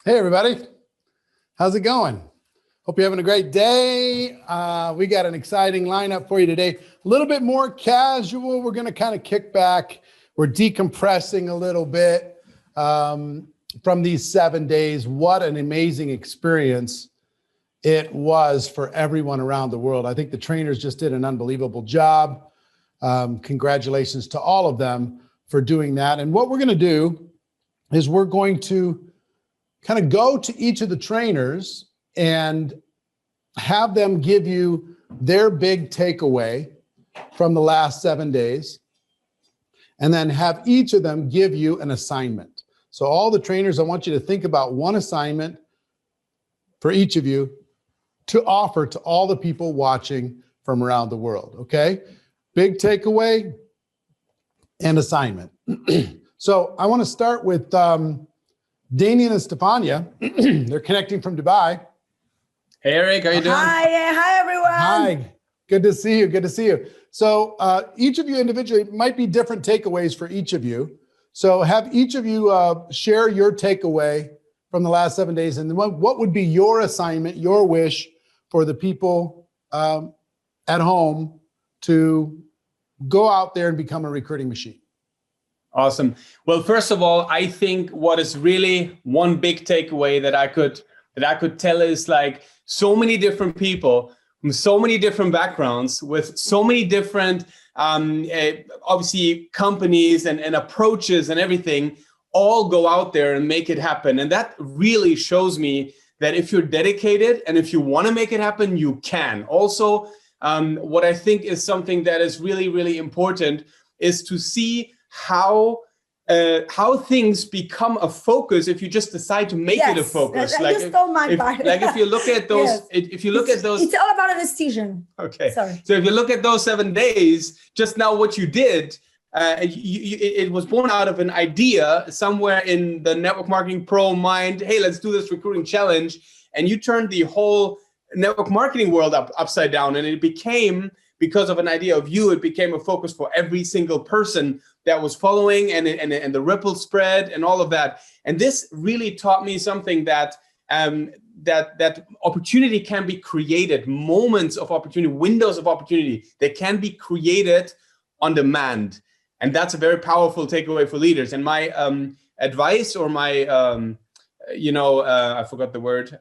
Hey, everybody. How's it going? Hope you're having a great day. We got an exciting lineup for you today. A little bit more casual. We're going to kind of kick back. We're decompressing a little bit from these 7 days. What an amazing experience it was for everyone around the world. I think the trainers just did an unbelievable job. Congratulations to all of them for doing that. And what we're going to do is we're going to kind of go to each of the trainers and have them give you their big takeaway from the last 7 days, and then have each of them give you an assignment. So all the trainers, I want you to think about one assignment for each of you to offer to all the people watching from around the world, okay? Big takeaway and assignment. So I want to start with Daniel and Stefania. They're connecting from Dubai. Hey, Eric, how you doing? Hi, everyone. Hi, good to see you. Good to see you. So each of you individually might be different takeaways for each of you. So have each of you share your takeaway from the last 7 days, and what would be your assignment, your wish for the people at home to go out there and become a recruiting machine? Awesome. Well, first of all, I think what is really one big takeaway that I could tell is like so many different people from so many different backgrounds with so many different, obviously companies and approaches and everything, all go out there and make it happen. And that really shows me that if you're dedicated and if you want to make it happen, you can. Also, what I think is something that is really, really important is to see how things become a focus if you just decide to make it a focus. If you look at those, it's all about a decision. Okay. Sorry. So if you look at those 7 days, just now what you did, it was born out of an idea somewhere in the Network Marketing Pro mind. Hey, let's do this recruiting challenge, and you turned the whole network marketing world upside down, and it became, because of an idea of you, it became a focus for every single person that was following, and the ripple spread and all of that. And this really taught me something that that opportunity can be created, moments of opportunity, windows of opportunity, they can be created on demand. And that's a very powerful takeaway for leaders. And my advice, or my, I forgot the word.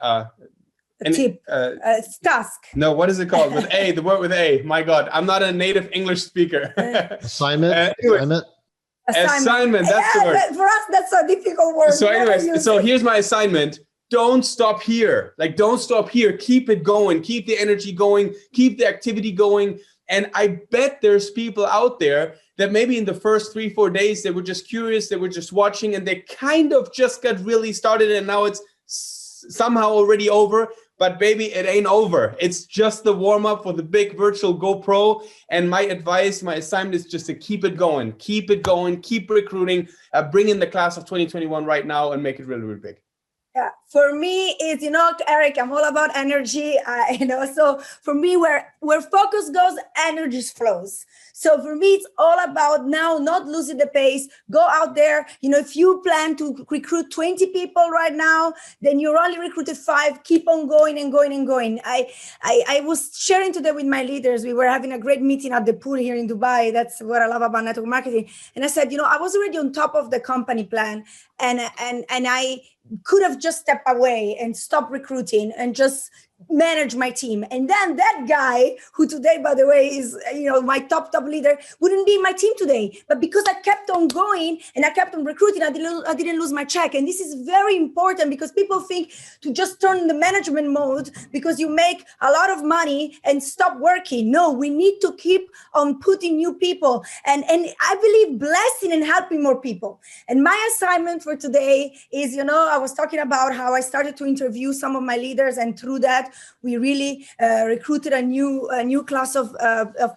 Task. No, what is it called? With A, the word with A. My God, I'm not a native English speaker. Assignment. Assignment. That's the word. For us, that's a difficult word. So anyways, here's my assignment. Don't stop here. Like, don't stop here. Keep it going. Keep the energy going. Keep the activity going. And I bet there's people out there that maybe in the first 3-4 days, they were just curious. They were just watching, and they kind of just got really started. And now it's somehow already over. But baby, it ain't over. It's just the warm up for the big virtual GoPro. And my advice, my assignment is just to keep it going, keep recruiting, bring in the class of 2021 right now and make it really, really big. Yeah, for me, it's, Eric, I'm all about energy, so for me, where focus goes, energy flows. So for me, it's all about now not losing the pace. Go out there. If you plan to recruit 20 people right now, then you're only recruited 5. Keep on going and going and going. I was sharing today with my leaders. We were having a great meeting at the pool here in Dubai. That's what I love about network marketing. And I said, I was already on top of the company plan, and I could have just stepped away and stopped recruiting and just manage my team. And then that guy, who today, by the way, is my top leader, wouldn't be in my team today. But because I kept on going and I kept on recruiting, I didn't lose my check. And this is very important, because people think to just turn the management mode because you make a lot of money and stop working. No, we need to keep on putting new people. And I believe blessing and helping more people. And my assignment for today is, I was talking about how I started to interview some of my leaders, and through that, we really recruited a new class of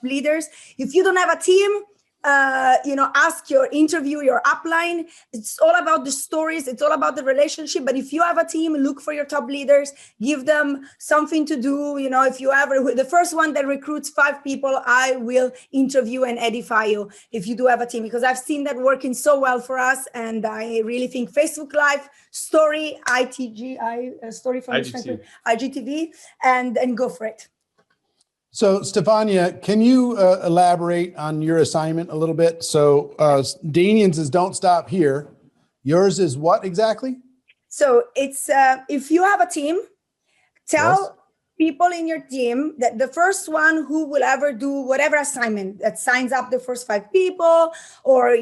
leaders. If you don't have a team, ask your upline. It's all about the stories. It's all about the relationship. But if you have a team, look for your top leaders, give them something to do. If you ever, the first one that recruits 5 people, I will interview and edify you if you do have a team, because I've seen that working so well for us. And I really think Facebook Live, Story, Story from IGTV, and go for it. So, Stefania, can you elaborate on your assignment a little bit? So, Danian's is don't stop here. Yours is what exactly? So it's if you have a team, tell people in your team that the first one who will ever do whatever assignment that signs up the first 5 people, or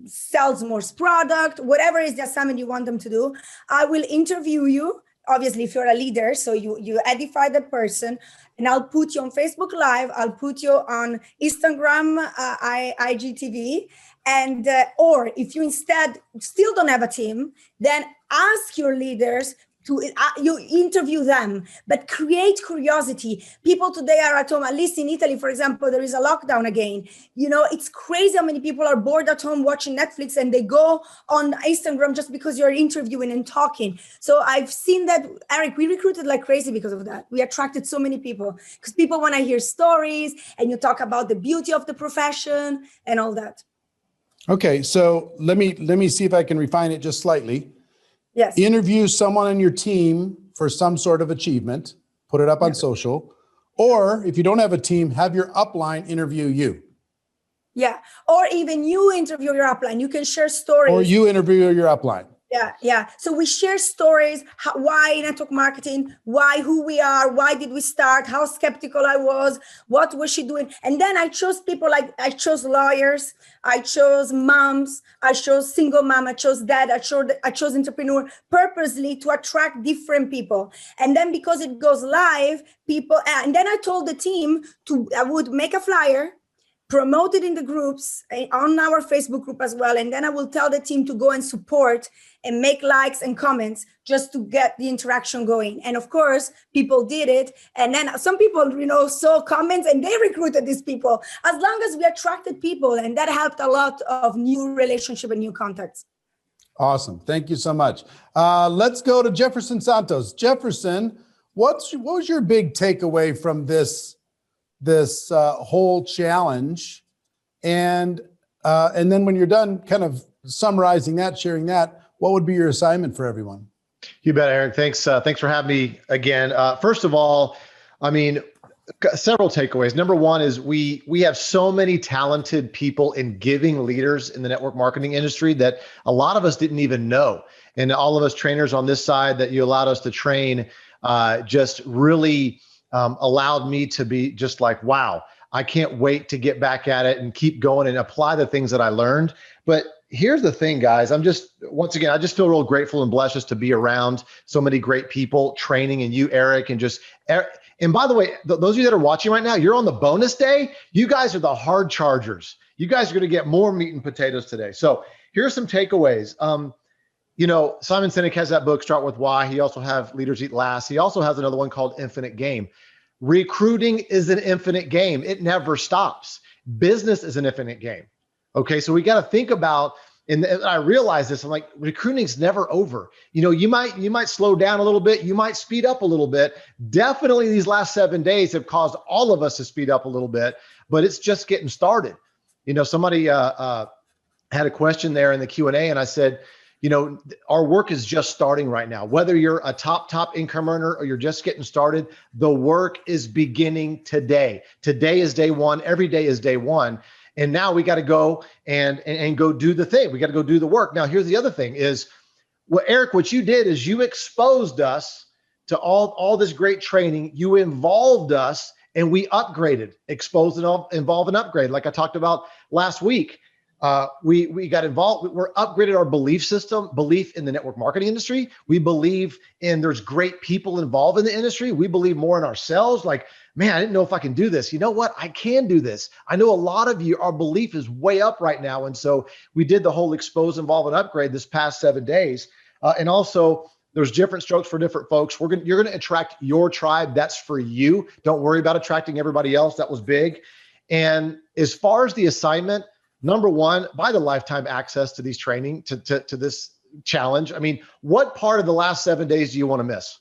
sells more product, whatever is the assignment you want them to do, I will interview you. Obviously, if you're a leader, so you edify that person, and I'll put you on Facebook Live. I'll put you on Instagram, IGTV, and or if you instead still don't have a team, then ask your leaders to you interview them, but create curiosity. People today are at home, at least in Italy, for example, there is a lockdown again. It's crazy how many people are bored at home watching Netflix and they go on Instagram just because you're interviewing and talking. So I've seen that, Eric, we recruited like crazy because of that. We attracted so many people because people want to hear stories and you talk about the beauty of the profession and all that. Okay, so let me see if I can refine it just slightly. Yes. Interview someone on your team for some sort of achievement, put it up on social, or if you don't have a team, have your upline interview you. Yeah, or even you interview your upline. You can share stories. Or you interview your upline. Yeah. So we share stories, why network marketing, who we are, why did we start, how skeptical I was, what was she doing? And then I chose people like I chose lawyers, I chose moms, I chose single mom, I chose dad, I chose entrepreneur purposely to attract different people. And then because it goes live, and then I told the team I would make a flyer, promote it in the groups on our Facebook group as well. And then I will tell the team to go and support and make likes and comments just to get the interaction going. And of course, people did it. And then some people, saw comments and they recruited these people as long as we attracted people. And that helped a lot of new relationship and new contacts. Awesome. Thank you so much. Let's go to Jefferson Santos. Jefferson, what was your big takeaway from this whole challenge, and then when you're done kind of summarizing that, sharing that, what would be your assignment for everyone? You bet, Eric. Thanks for having me again. First of all, several takeaways. Number one is we have so many talented people and giving leaders in the network marketing industry that a lot of us didn't even know. And all of us trainers on this side that you allowed us to train just really allowed me to be just like, wow, I can't wait to get back at it and keep going and apply the things that I learned. But here's the thing, guys, I just feel real grateful and blessed just to be around so many great people training, and you, Eric, and by the way, those of you that are watching right now, you're on the bonus day. You guys are the hard chargers. You guys are going to get more meat and potatoes today. So here's some takeaways. Simon Sinek has that book, Start With Why. He also has Leaders Eat Last. He also has another one called Infinite Game. Recruiting is an infinite game. It never stops. Business is an infinite game. Okay, so we got to think about, and I realize this, I'm like, recruiting's never over. You might slow down a little bit. You might speed up a little bit. Definitely these last 7 days have caused all of us to speed up a little bit, but it's just getting started. Somebody had a question there in the Q&A, and I said, our work is just starting right now. Whether you're a top income earner or you're just getting started, the work is beginning today. Today is day one. Every day is day one. And now we got to go and go do the thing. We got to go do the work. Now, here's the other thing is, Eric, what you did is you exposed us to all this great training. You involved us and we upgraded, exposed and involve and upgrade. Like I talked about last week. We got involved. We're upgraded our belief system, belief in the network marketing industry. We believe in there's great people involved in the industry. We believe more in ourselves. Like, man, I didn't know if I can do this. You know what? I can do this. I know a lot of you, our belief is way up right now. And so we did the whole expose, involve, and upgrade this past 7 days. And also there's different strokes for different folks. You're going to attract your tribe. That's for you. Don't worry about attracting everybody else. That was big. And as far as the assignment, Number one, buy the lifetime access to these training, to this challenge. I mean, what part of the last 7 days do you want to miss?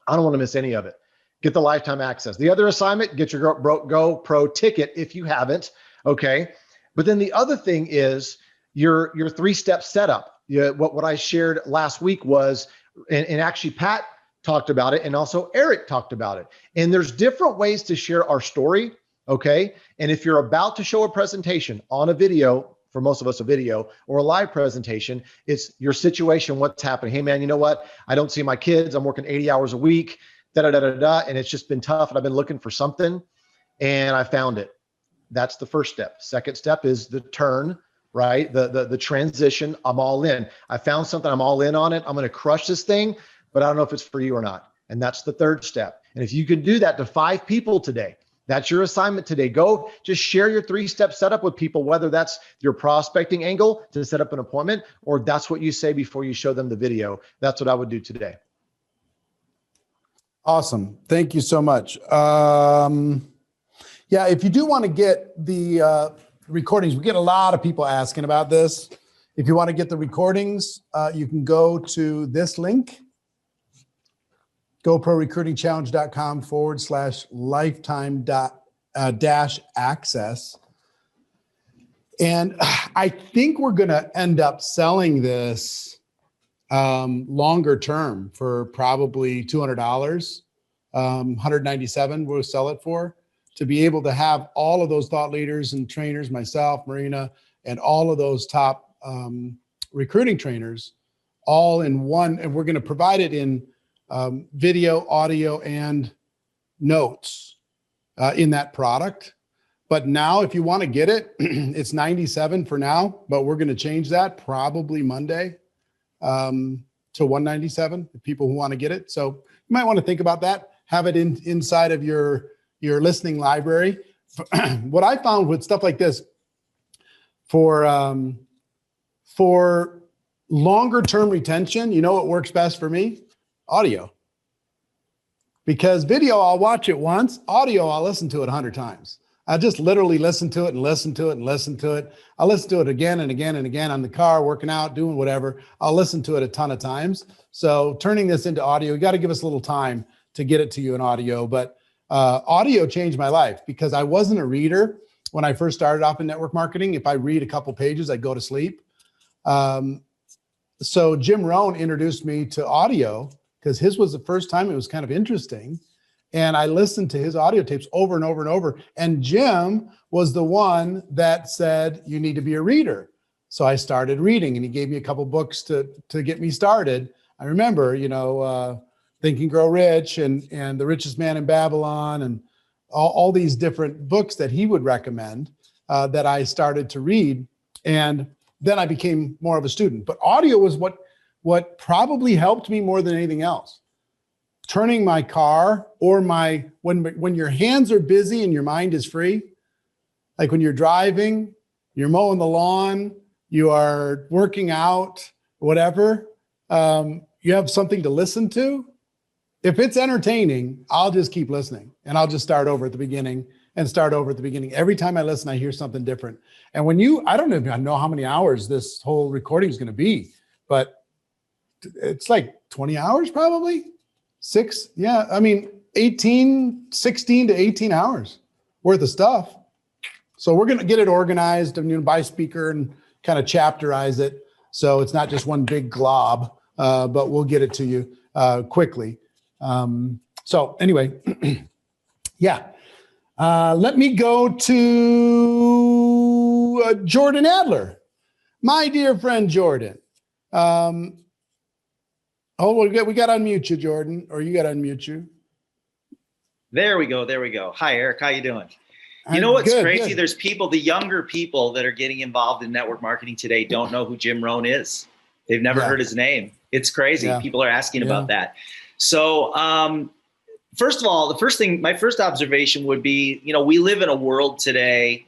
I don't want to miss any of it. Get the lifetime access. The other assignment, get your Go Pro ticket if you haven't. Okay. But then the other thing is your 3-step setup. What I shared last week was, and actually Pat talked about it, and also Eric talked about it. And there's different ways to share our story. Okay. And if you're about to show a presentation on a video, for most of us, a video or a live presentation, it's your situation, what's happening. Hey man, you know what? I don't see my kids. I'm working 80 hours a week, and it's just been tough. And I've been looking for something and I found it. That's the first step. Second step is the turn, right? The transition. I'm all in. I found something. I'm all in on it. I'm going to crush this thing, but I don't know if it's for you or not. And that's the third step. And if you can do that to 5 people today, that's your assignment today. Go just share your 3-step setup with people, whether that's your prospecting angle to set up an appointment, or that's what you say before you show them the video. That's what I would do today. Awesome. Thank you so much. Yeah, if you do want to get the recordings, we get a lot of people asking about this. If you want to get the recordings, you can go to this link, GoProRecruitingChallenge.com/lifetime-access. And I think we're going to end up selling this longer term for probably $200, $197 we'll sell it for, to be able to have all of those thought leaders and trainers, myself, Marina, and all of those top recruiting trainers all in one. And we're going to provide it in video, audio, and notes in that product. But now if you want to get it, it's $97 for now, but we're going to change that probably Monday to $197 for people who want to get it. So you might want to think about that. Have it inside of your listening library. What I found with stuff like this, for longer term retention, you know what works best for me? Audio. Because video, I'll watch it once. Audio, I'll listen to it 100 times. I just literally listen to it and listen to it and listen to it. I'll listen to it again and again and again on the car, working out, doing whatever. I'll listen to it a ton of times. So turning this into audio, you got to give us a little time to get it to you in audio. But audio changed my life because I wasn't a reader when I first started off in network marketing. If I read a couple pages, I'd go to sleep. So Jim Rohn introduced me to audio because his was the first time. It was kind of interesting. And I listened to his audio tapes over and over and over. And Jim was the one that said, you need to be a reader. So I started reading, and he gave me a couple books to get me started. I remember, Think and Grow Rich and The Richest Man in Babylon and all these different books that he would recommend that I started to read. And then I became more of a student. But audio was what probably helped me more than anything else. Turning my car or when your hands are busy and your mind is free, like when you're driving, you're mowing the lawn, you are working out, whatever, you have something to listen to. If it's entertaining, I'll just keep listening and I'll just start over at the beginning and start over at the beginning. Every time I listen, I hear something different. And I don't even know how many hours this whole recording is going to be, but it's like 20 hours probably. 16 to 18 hours worth of stuff. So we're going to get it organized and by speaker and kind of chapterize it. So it's not just one big glob, but we'll get it to you quickly. So anyway, yeah. Let me go to Jordan Adler, my dear friend Jordan. We got to unmute you, Jordan, or you got to unmute you. There we go. Hi, Eric. How you doing? You know what's crazy? Good. There's people, the younger people that are getting involved in network marketing today don't know who Jim Rohn is. They've never heard his name. It's crazy. Yeah. People are asking about that. So first of all, my first observation would be, we live in a world today,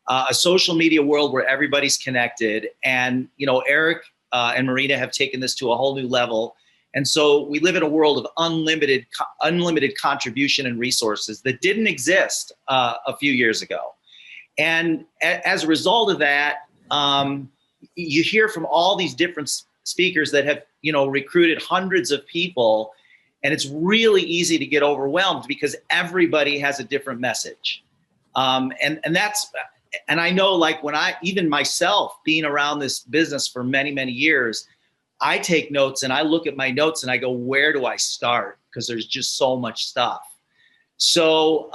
a social media world where everybody's connected. And, Eric and Marina have taken this to a whole new level. And so we live in a world of unlimited contribution and resources that didn't exist a few years ago. And as a result of that, you hear from all these different speakers that have, recruited hundreds of people, and it's really easy to get overwhelmed because everybody has a different message. And I know, like, even myself being around this business for many, many years, I take notes and I look at my notes and I go, where do I start? Because there's just so much stuff. So,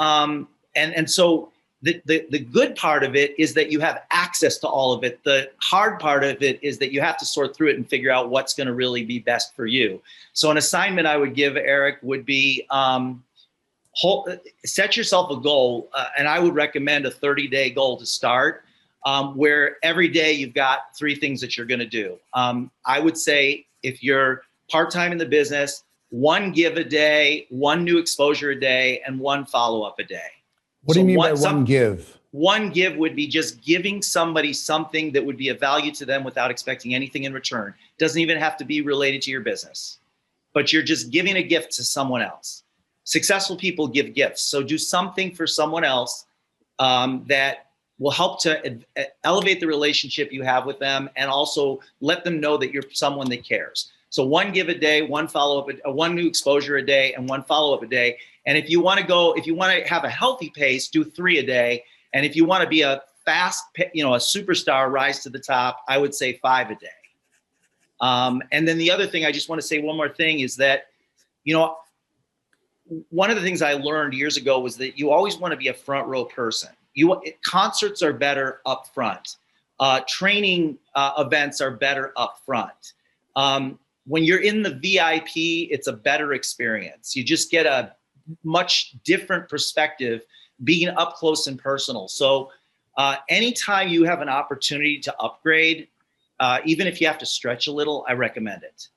so the good part of it is that you have access to all of it. The hard part of it is that you have to sort through it and figure out what's going to really be best for you. So an assignment I would give Eric would be, set yourself a goal. And I would recommend a 30-day goal to start, where every day you've got 3 things that you're going to do. I would say if you're part-time in the business, 1 give a day, 1 new exposure a day, and 1 follow-up a day. What do you mean by 1 give? 1 give would be just giving somebody something that would be of value to them without expecting anything in return. Doesn't even have to be related to your business, but you're just giving a gift to someone else. Successful people give gifts. So do something for someone else that will help to elevate the relationship you have with them, and also let them know that you're someone that cares. So 1 give a day, 1 follow-up, 1 new exposure a day, and 1 follow-up a day. And if you want to have a healthy pace, do 3 a day. And if you want to be a fast, a superstar, rise to the top, I would say 5 a day. And then the other thing, I just want to say one more thing, is that, one of the things I learned years ago was that you always want to be a front row person. Concerts are better up front. Training events are better up front. When you're in the VIP, it's a better experience. You just get a much different perspective being up close and personal. So anytime you have an opportunity to upgrade, even if you have to stretch a little, I recommend it.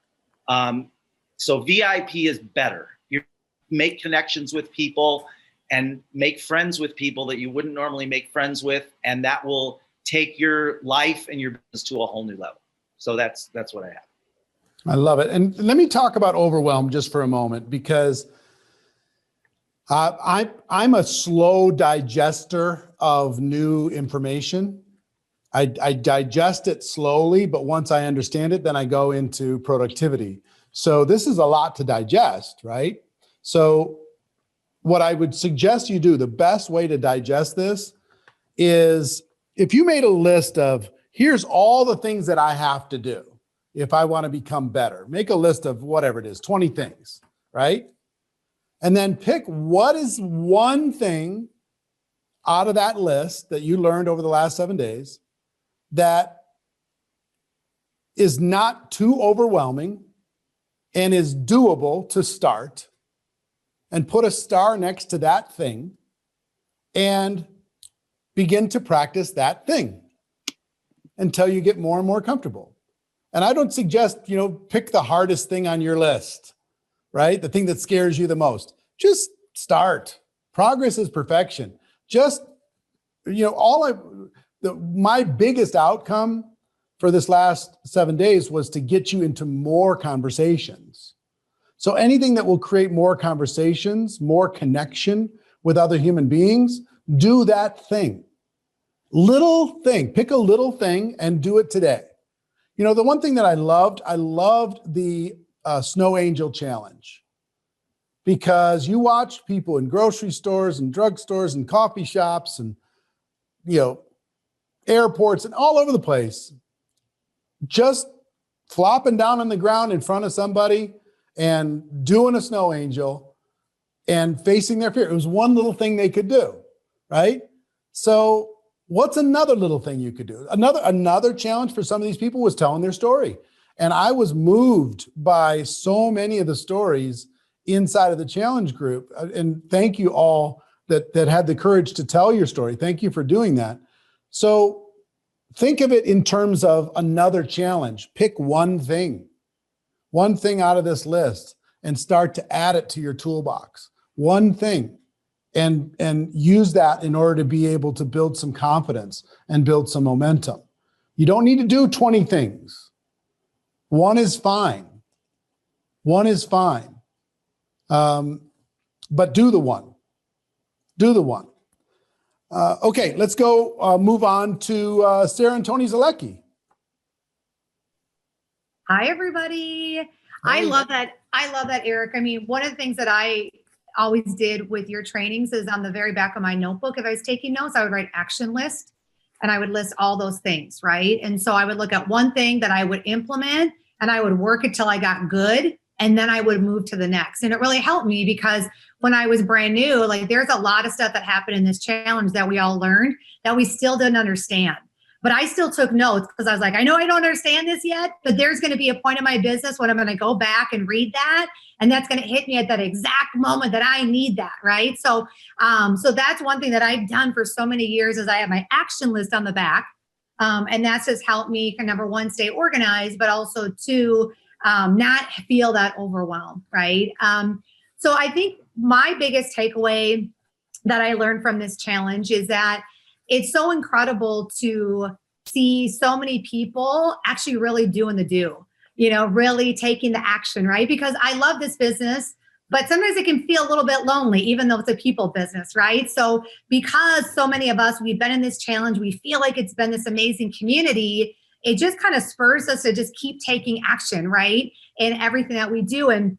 So VIP is better. You make connections with people and make friends with people that you wouldn't normally make friends with, and that will take your life and your business to a whole new level. So that's what I have. I love it. And let me talk about overwhelm just for a moment, because I'm a slow digester of new information. I digest it slowly, but once I understand it, then I go into productivity. So this is a lot to digest, right? So what I would suggest you do, the best way to digest this is, if you made a list of, here's all the things that I have to do if I want to become better, make a list of whatever it is, 20 things, right? And then pick what is one thing out of that list that you learned over the last 7 days that is not too overwhelming and is doable to start, and put a star next to that thing and begin to practice that thing until you get more and more comfortable. And I don't suggest, pick the hardest thing on your list, right? The thing that scares you the most. Just start. Progress is perfection. Just, my biggest outcome for this last 7 days was to get you into more conversations. So anything that will create more conversations, more connection with other human beings, do that thing. Little thing, pick a little thing and do it today. The one thing that I loved the Snow Angel Challenge, because you watch people in grocery stores and drugstores and coffee shops and, airports and all over the place, just flopping down on the ground in front of somebody and doing a snow angel and facing their fear. It was one little thing they could do, right? So what's another little thing you could do? Another challenge for some of these people was telling their story. And I was moved by so many of the stories inside of the challenge group. And thank you all that had the courage to tell your story. Thank you for doing that. So think of it in terms of another challenge. Pick one thing out of this list and start to add it to your toolbox. One thing, and use that in order to be able to build some confidence and build some momentum. You don't need to do 20 things. One is fine. But do the one. Okay, let's go move on to Sarah and Tony Zalecki. Hi, everybody. I love that, Eric. I mean, one of the things that I always did with your trainings is on the very back of my notebook, if I was taking notes, I would write action list and I would list all those things, right? And so I would look at one thing that I would implement and I would work it till I got good. And then I would move to the next. And it really helped me because when I was brand new, like there's a lot of stuff that happened in this challenge that we all learned that we still didn't understand. But I still took notes because I was like, I know I don't understand this yet, but there's going to be a point in my business when I'm going to go back and read that. And that's going to hit me at that exact moment that I need that, right? So that's one thing that I've done for so many years is I have my action list on the back. And that's just helped me, number one, stay organized, but also two, not feel that overwhelmed, right? So I think my biggest takeaway that I learned from this challenge is that it's so incredible to see so many people actually really doing the do, really taking the action, right? Because I love this business, but sometimes it can feel a little bit lonely, even though it's a people business, right? So because so many of us, we've been in this challenge, we feel like it's been this amazing community, it just kind of spurs us to just keep taking action, right? In everything that we do. And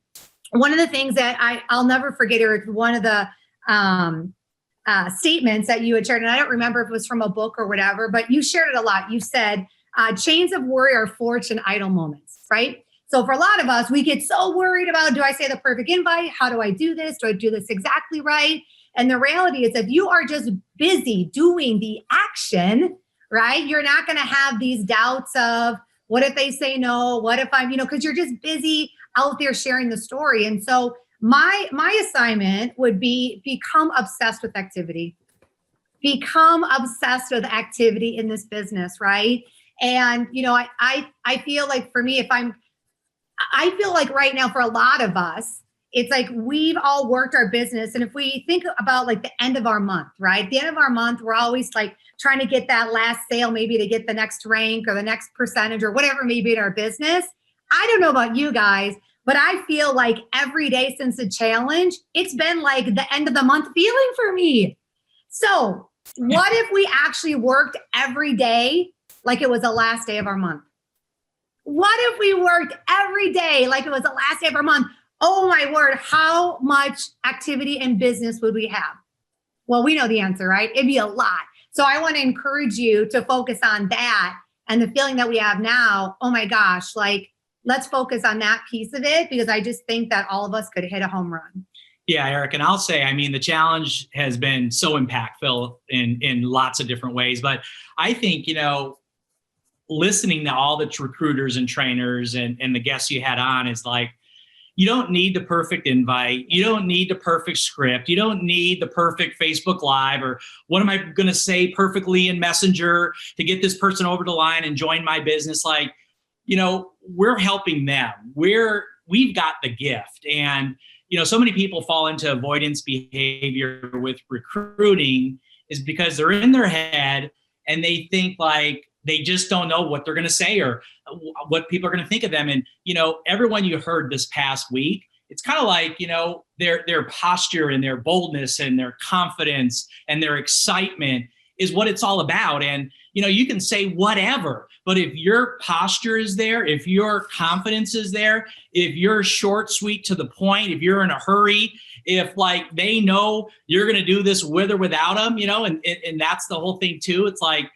one of the things that I'll never forget, Eric, one of the statements that you had shared, and I don't remember if it was from a book or whatever, but you shared it a lot. You said, chains of worry are forged in idle moments, right? So for a lot of us, we get so worried about, do I say the perfect invite? How do I do this? Do I do this exactly right? And the reality is if you are just busy doing the action, right, you're not going to have these doubts of what if they say no? What if I'm, because you're just busy out there sharing the story. And so my assignment would be become obsessed with activity. Become obsessed with activity in this business, right? And, I feel like for me, I feel like right now for a lot of us, it's like we've all worked our business. And if we think about like the end of our month, right? At the end of our month, we're always like trying to get that last sale, maybe to get the next rank or the next percentage or whatever may be in our business. I don't know about you guys, but I feel like every day since the challenge, it's been like the end of the month feeling for me. So what if we actually worked every day like it was the last day of our month? What if we worked every day like it was the last day of our month? Oh my word, how much activity and business would we have? Well, we know the answer, right? It'd be a lot. So I want to encourage you to focus on that and the feeling that we have now. Oh my gosh, like let's focus on that piece of it because I just think that all of us could hit a home run. Yeah, Eric, and I'll say, the challenge has been so impactful in lots of different ways, but I think, listening to all the recruiters and trainers and the guests you had on is like, you don't need the perfect invite. You don't need the perfect script. You don't need the perfect Facebook Live or what am I going to say perfectly in Messenger to get this person over the line and join my business. Like, we're helping them. We've got the gift. And, so many people fall into avoidance behavior with recruiting is because they're in their head and they think like they just don't know what they're going to say or what people are going to think of them. And, everyone you heard this past week, it's kind of like, their posture and their boldness and their confidence and their excitement is what it's all about. And, you can say whatever, but if your posture is there, if your confidence is there, if you're short, sweet, to the point, if you're in a hurry, if like they know you're going to do this with or without them, and that's the whole thing too. It's like,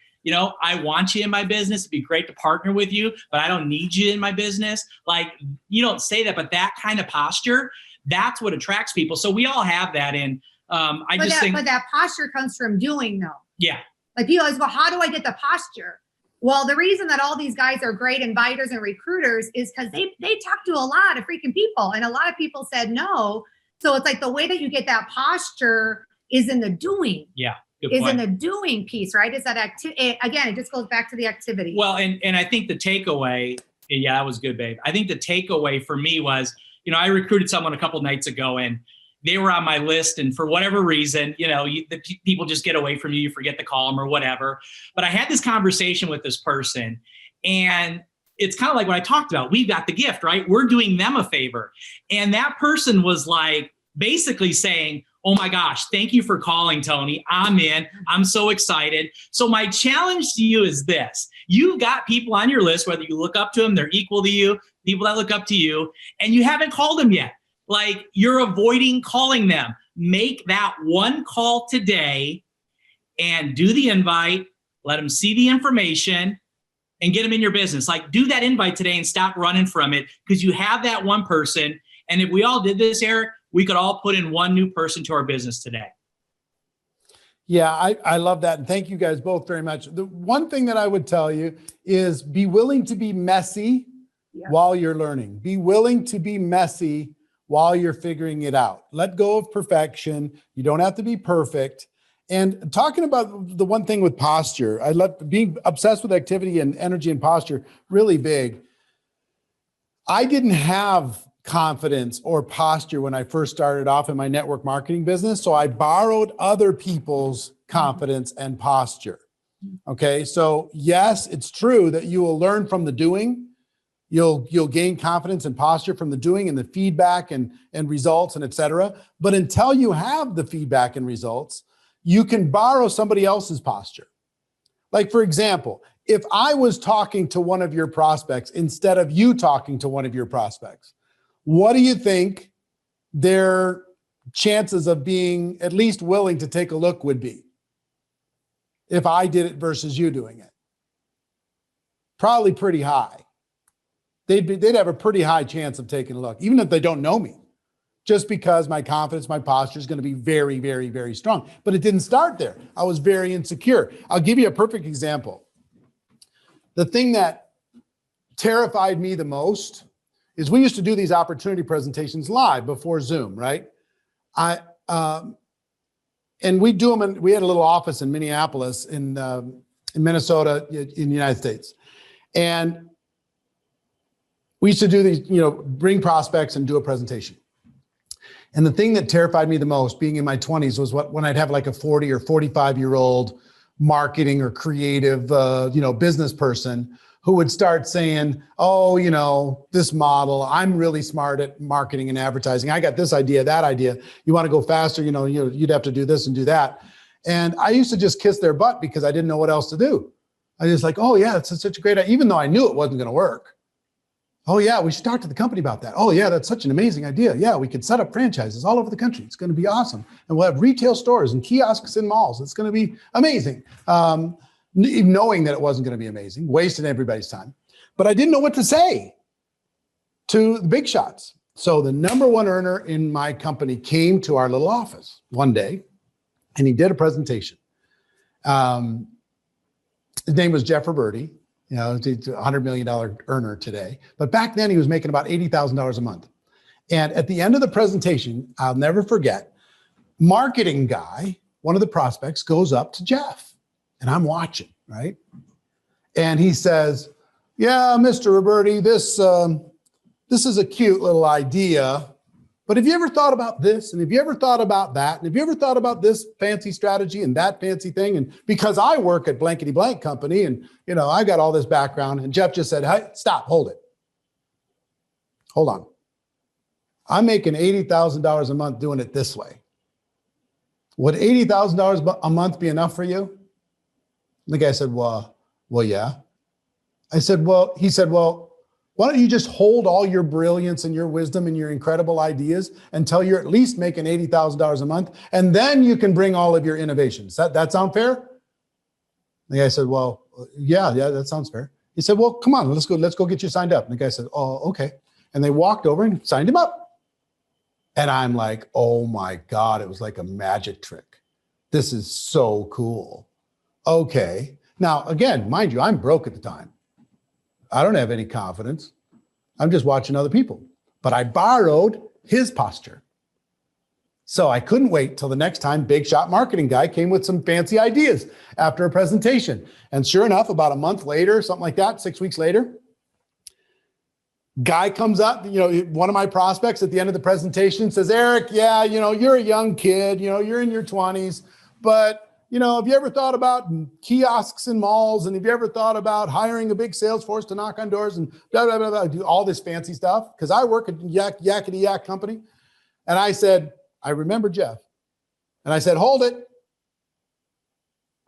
I want you in my business. It'd be great to partner with you, but I don't need you in my business. Like you don't say that, but that kind of posture, that's what attracts people. So we all have that. And but that posture comes from doing though. Yeah. Like people always go, how do I get the posture? Well, the reason that all these guys are great inviters and recruiters is because they talk to a lot of freaking people. And a lot of people said no. So it's like the way that you get that posture is in the doing. Yeah. Is in the doing piece, right? Is that activity? Again, it just goes back to the activity. Well, and I think the takeaway, yeah, that was good, babe. I think the takeaway for me was, I recruited someone a couple nights ago and they were on my list. And for whatever reason, the people just get away from you. You forget to call them or whatever. But I had this conversation with this person and it's kind of like what I talked about. We've got the gift, right? We're doing them a favor. And that person was like, basically saying, oh my gosh, thank you for calling, Tony. I'm in. I'm so excited. So my challenge to you is this. You've got people on your list, whether you look up to them, they're equal to you, people that look up to you, and you haven't called them yet. Like, you're avoiding calling them. Make that one call today and do the invite, let them see the information, and get them in your business. Like, do that invite today and stop running from it, because you have that one person. And if we all did this, Eric, we could all put in one new person to our business today. Yeah, I love that. And thank you guys both very much. The one thing that I would tell you is be willing to be messy while you're learning. Be willing to be messy while you're figuring it out. Let go of perfection. You don't have to be perfect. And talking about the one thing with posture, I love being obsessed with activity and energy and posture, really big. I didn't have confidence or posture when I first started off in my network marketing business. So I borrowed other people's confidence and posture. Okay. So yes, it's true that you will learn from the doing. You'll gain confidence and posture from the doing and the feedback and results and et cetera. But until you have the feedback and results, you can borrow somebody else's posture. Like, for example, if I was talking to one of your prospects instead of you talking to one of your prospects, what do you think their chances of being at least willing to take a look would be if I did it versus you doing it? Probably pretty high. They'd have a pretty high chance of taking a look, even if they don't know me, just because my confidence, my posture is going to be very, very, very strong. But it didn't start there. I was very insecure. I'll give you a perfect example. The thing that terrified me the most is we used to do these opportunity presentations live before Zoom, right? And we do them, we had a little office in Minneapolis, in Minnesota, in the United States. And we used to do these, bring prospects and do a presentation. And the thing that terrified me the most, being in my 20s, was when I'd have like a 40 or 45-year-old marketing or creative, business person who would start saying, oh, this model, I'm really smart at marketing and advertising. I got this idea, that idea. You want to go faster, you'd have to do this and do that. And I used to just kiss their butt because I didn't know what else to do. I was like, oh yeah, it's such a great idea, even though I knew it wasn't going to work. Oh yeah, we should talk to the company about that. Oh yeah, that's such an amazing idea. Yeah, we could set up franchises all over the country. It's going to be awesome. And we'll have retail stores and kiosks in malls. It's going to be amazing. Knowing that it wasn't going to be amazing, wasting everybody's time. But I didn't know what to say to the big shots. So the number one earner in my company came to our little office one day and he did a presentation. His name was Jeff Roberti. He's a $100 million earner today. But back then he was making about $80,000 a month. And at the end of the presentation, I'll never forget, marketing guy, one of the prospects, goes up to Jeff. And I'm watching, right? And he says, yeah, Mr. Roberti, this is a cute little idea, but have you ever thought about this? And have you ever thought about that? And have you ever thought about this fancy strategy and that fancy thing? And because I work at blankety blank company and, I got all this background. And Jeff just said, hey, stop, hold it. Hold on. I'm making $80,000 a month doing it this way. Would $80,000 a month be enough for you? The guy said, well, yeah. I said, he said, why don't you just hold all your brilliance and your wisdom and your incredible ideas until you're at least making $80,000 a month, and then you can bring all of your innovations. That sound fair? The guy said, well, yeah, that sounds fair. He said, well, come on, let's go get you signed up. And the guy said, oh, okay. And they walked over and signed him up. And I'm like, oh my God, it was like a magic trick. This is so cool. Okay. Now, again, mind you, I'm broke at the time. I don't have any confidence. I'm just watching other people. But I borrowed his posture. So I couldn't wait till the next time big shot marketing guy came with some fancy ideas after a presentation. And sure enough, about a month later, something like that, 6 weeks later, guy comes up, one of my prospects at the end of the presentation says, Eric, yeah, you're a young kid, you're in your 20s, but have you ever thought about kiosks in malls? And have you ever thought about hiring a big sales force to knock on doors and blah, blah, blah, blah, do all this fancy stuff? Because I work at Yakety Yak company. And I said, I remember Jeff. And I said, hold it.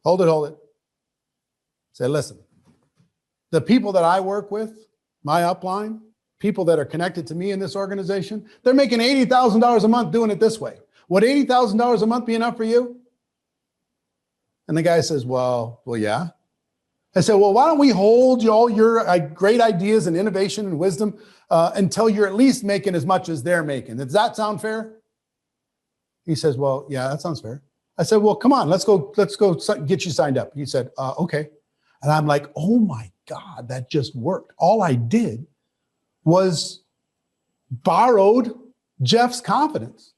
Hold it, hold it. I said, listen, the people that I work with, my upline, people that are connected to me in this organization, they're making $80,000 a month doing it this way. Would $80,000 a month be enough for you? And the guy says, well, yeah. I said, well, why don't we hold all your great ideas and innovation and wisdom until you're at least making as much as they're making. Does that sound fair? He says, well, yeah, that sounds fair. I said, well, come on, let's go get you signed up. He said, okay. And I'm like, oh my God, that just worked. All I did was borrowed Jeff's confidence,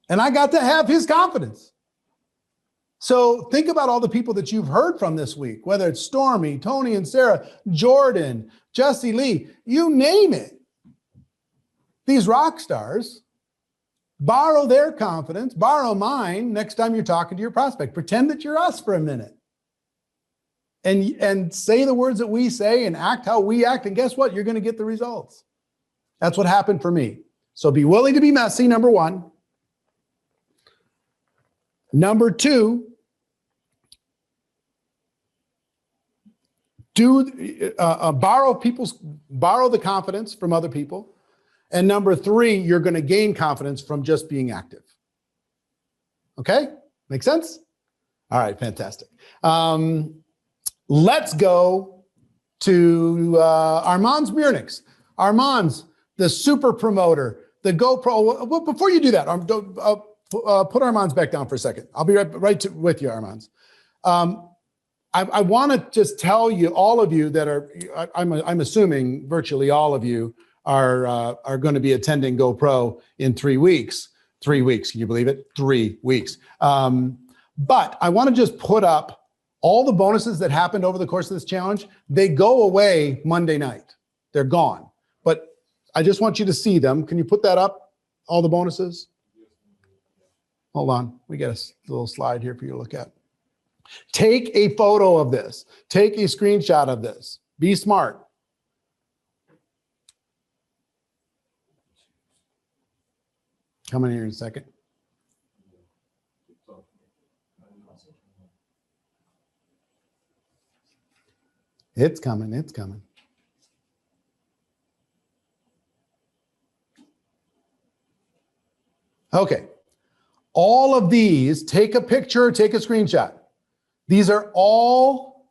and I got to have his confidence. So think about all the people that you've heard from this week, whether it's Stormy, Tony and Sarah, Jordan, Jesse Lee, you name it. These rock stars, borrow their confidence, borrow mine next time you're talking to your prospect. Pretend that you're us for a minute. And say the words that we say and act how we act. And guess what? You're going to get the results. That's what happened for me. So be willing to be messy, number one. Number two, borrow the confidence from other people. And number three, you're going to gain confidence from just being active. Okay? Make sense? All right, fantastic. Let's go to Armand Smirnix. Armand, the super promoter, the GoPro. Well, before you do that, put Armand's back down for a second. I'll be with you, Armand. I want to just tell you, all of you that are, I'm assuming virtually all of you are going to be attending GoPro in 3 weeks. 3 weeks, can you believe it? 3 weeks. But I want to just put up all the bonuses that happened over the course of this challenge. They go away Monday night. They're gone. But I just want you to see them. Can you put that up? All the bonuses? Hold on. We got a little slide here for you to look at. Take a photo of this. Take a screenshot of this. Be smart. Coming here in a second. It's coming. It's coming. Okay. All of these, take a picture, take a screenshot. These are all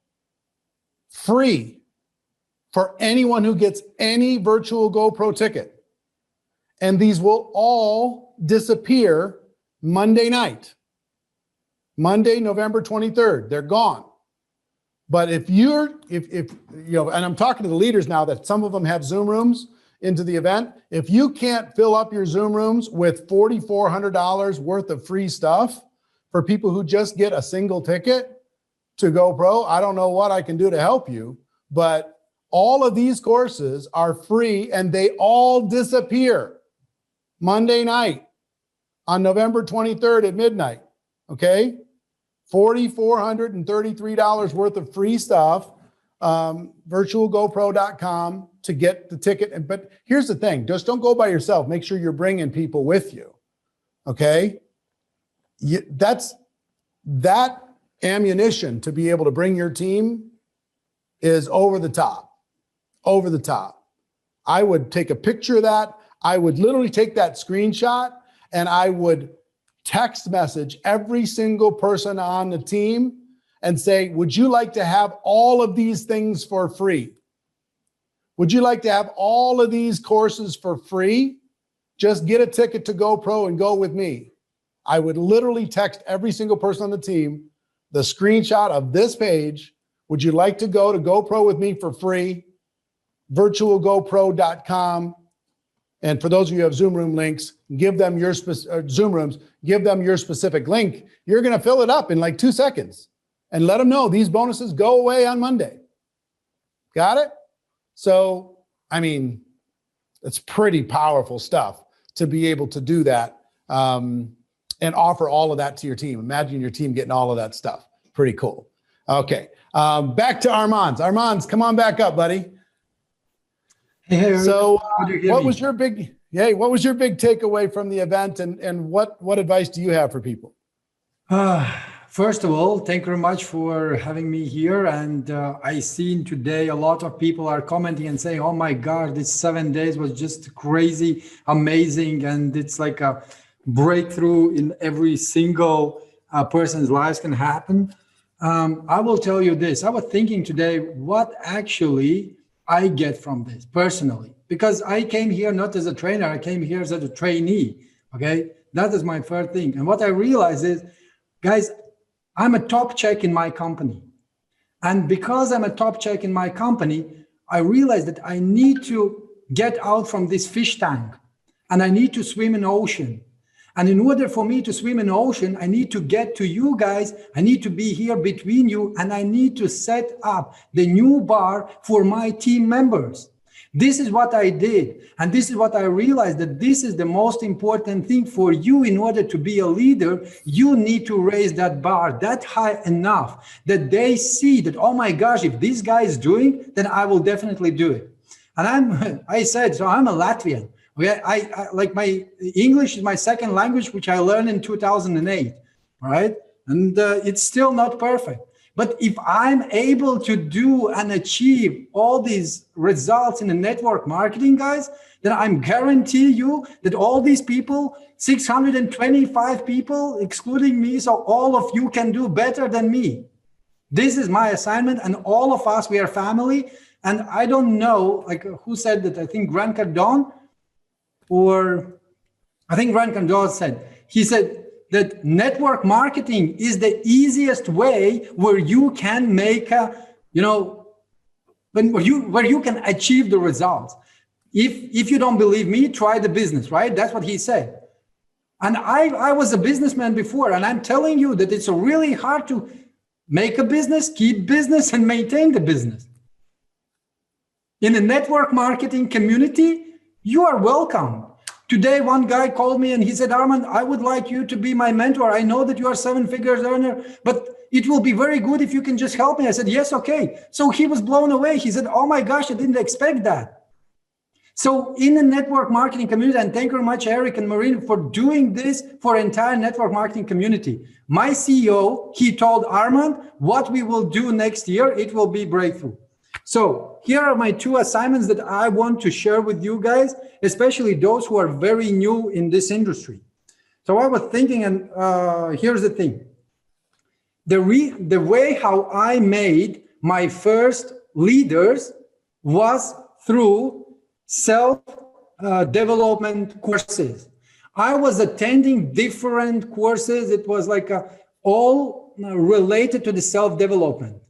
free for anyone who gets any virtual GoPro ticket. And these will all disappear Monday night. Monday, November 23rd. They're gone. But if you know, and I'm talking to the leaders now that some of them have Zoom rooms into the event. If you can't fill up your Zoom rooms with $4,400 worth of free stuff for people who just get a single ticket to GoPro, I don't know what I can do to help you, but all of these courses are free and they all disappear Monday night on November 23rd at midnight. Okay. $4,433 worth of free stuff, virtualgopro.com to get the ticket. But here's the thing, just don't go by yourself. Make sure you're bringing people with you. Okay. That ammunition to be able to bring your team is over the top. I would take a picture of that. I would literally take that screenshot and I would text message every single person on the team and say, would you like to have all of these things for free? Would you like to have all of these courses for free? Just get a ticket to GoPro and go with me. I would literally text every single person on the team the screenshot of this page. Would you like to go to GoPro with me for free? virtualgopro.com. And for those of you who have Zoom room links, give them your Zoom rooms, give them your specific link. You're going to fill it up in like 2 seconds and let them know these bonuses go away on Monday. Got it? So, I mean, it's pretty powerful stuff to be able to do that and offer all of that to your team. Imagine your team getting all of that stuff. Pretty cool. Okay. Back to Armand. Armand, come on back up, buddy. Hey, so what was your big takeaway from the event and what advice do you have for people? First of all, thank you very much for having me here. And I seen today a lot of people are commenting and saying, oh my God, this 7 days was just crazy, amazing. And it's like a breakthrough in every single person's lives can happen. I will tell you this. I was thinking today, what actually I get from this personally, because I came here not as a trainer, I came here as a trainee. Okay, that is my first thing. And what I realized is, guys, I'm a top check in my company. And because I'm a top check in my company, I realized that I need to get out from this fish tank and I need to swim in ocean. And in order for me to swim in ocean, I need to get to you guys. I need to be here between you, and I need to set up the new bar for my team members. This is what I did. And this is what I realized, that this is the most important thing for you. In order to be a leader, you need to raise that bar that high enough that they see that, oh my gosh, if this guy is doing, then I will definitely do it. And I said, so I'm a Latvian. Okay, I like my English is my second language, which I learned in 2008. All right. And it's still not perfect. But if I'm able to do and achieve all these results in the network marketing, guys, then I'm guarantee you that all these people, 625 people, excluding me, so all of you can do better than me. This is my assignment, and all of us, we are family. And I don't know, like who said that? I think Grant Cardone, or I think Grant Cardone said, he said, that network marketing is the easiest way where you can make a, where you can achieve the results. If you don't believe me, try the business, right? That's what he said. And I was a businessman before, and I'm telling you that it's really hard to make a business, keep business, and maintain the business. In the network marketing community, you are welcome. Today, one guy called me and he said, Armand, I would like you to be my mentor. I know that you are 7-figure earner, but it will be very good if you can just help me. I said, yes, okay. So he was blown away. He said, oh my gosh, I didn't expect that. So in the network marketing community, and thank you very much, Eric and Marina, for doing this for entire network marketing community. My CEO, he told Armand, what we will do next year, it will be breakthrough. So here are my 2 assignments that I want to share with you guys, especially those who are very new in this industry. So I was thinking, and here's the thing. The way how I made my first leaders was through self-development courses. I was attending different courses. It was like all related to the self-development.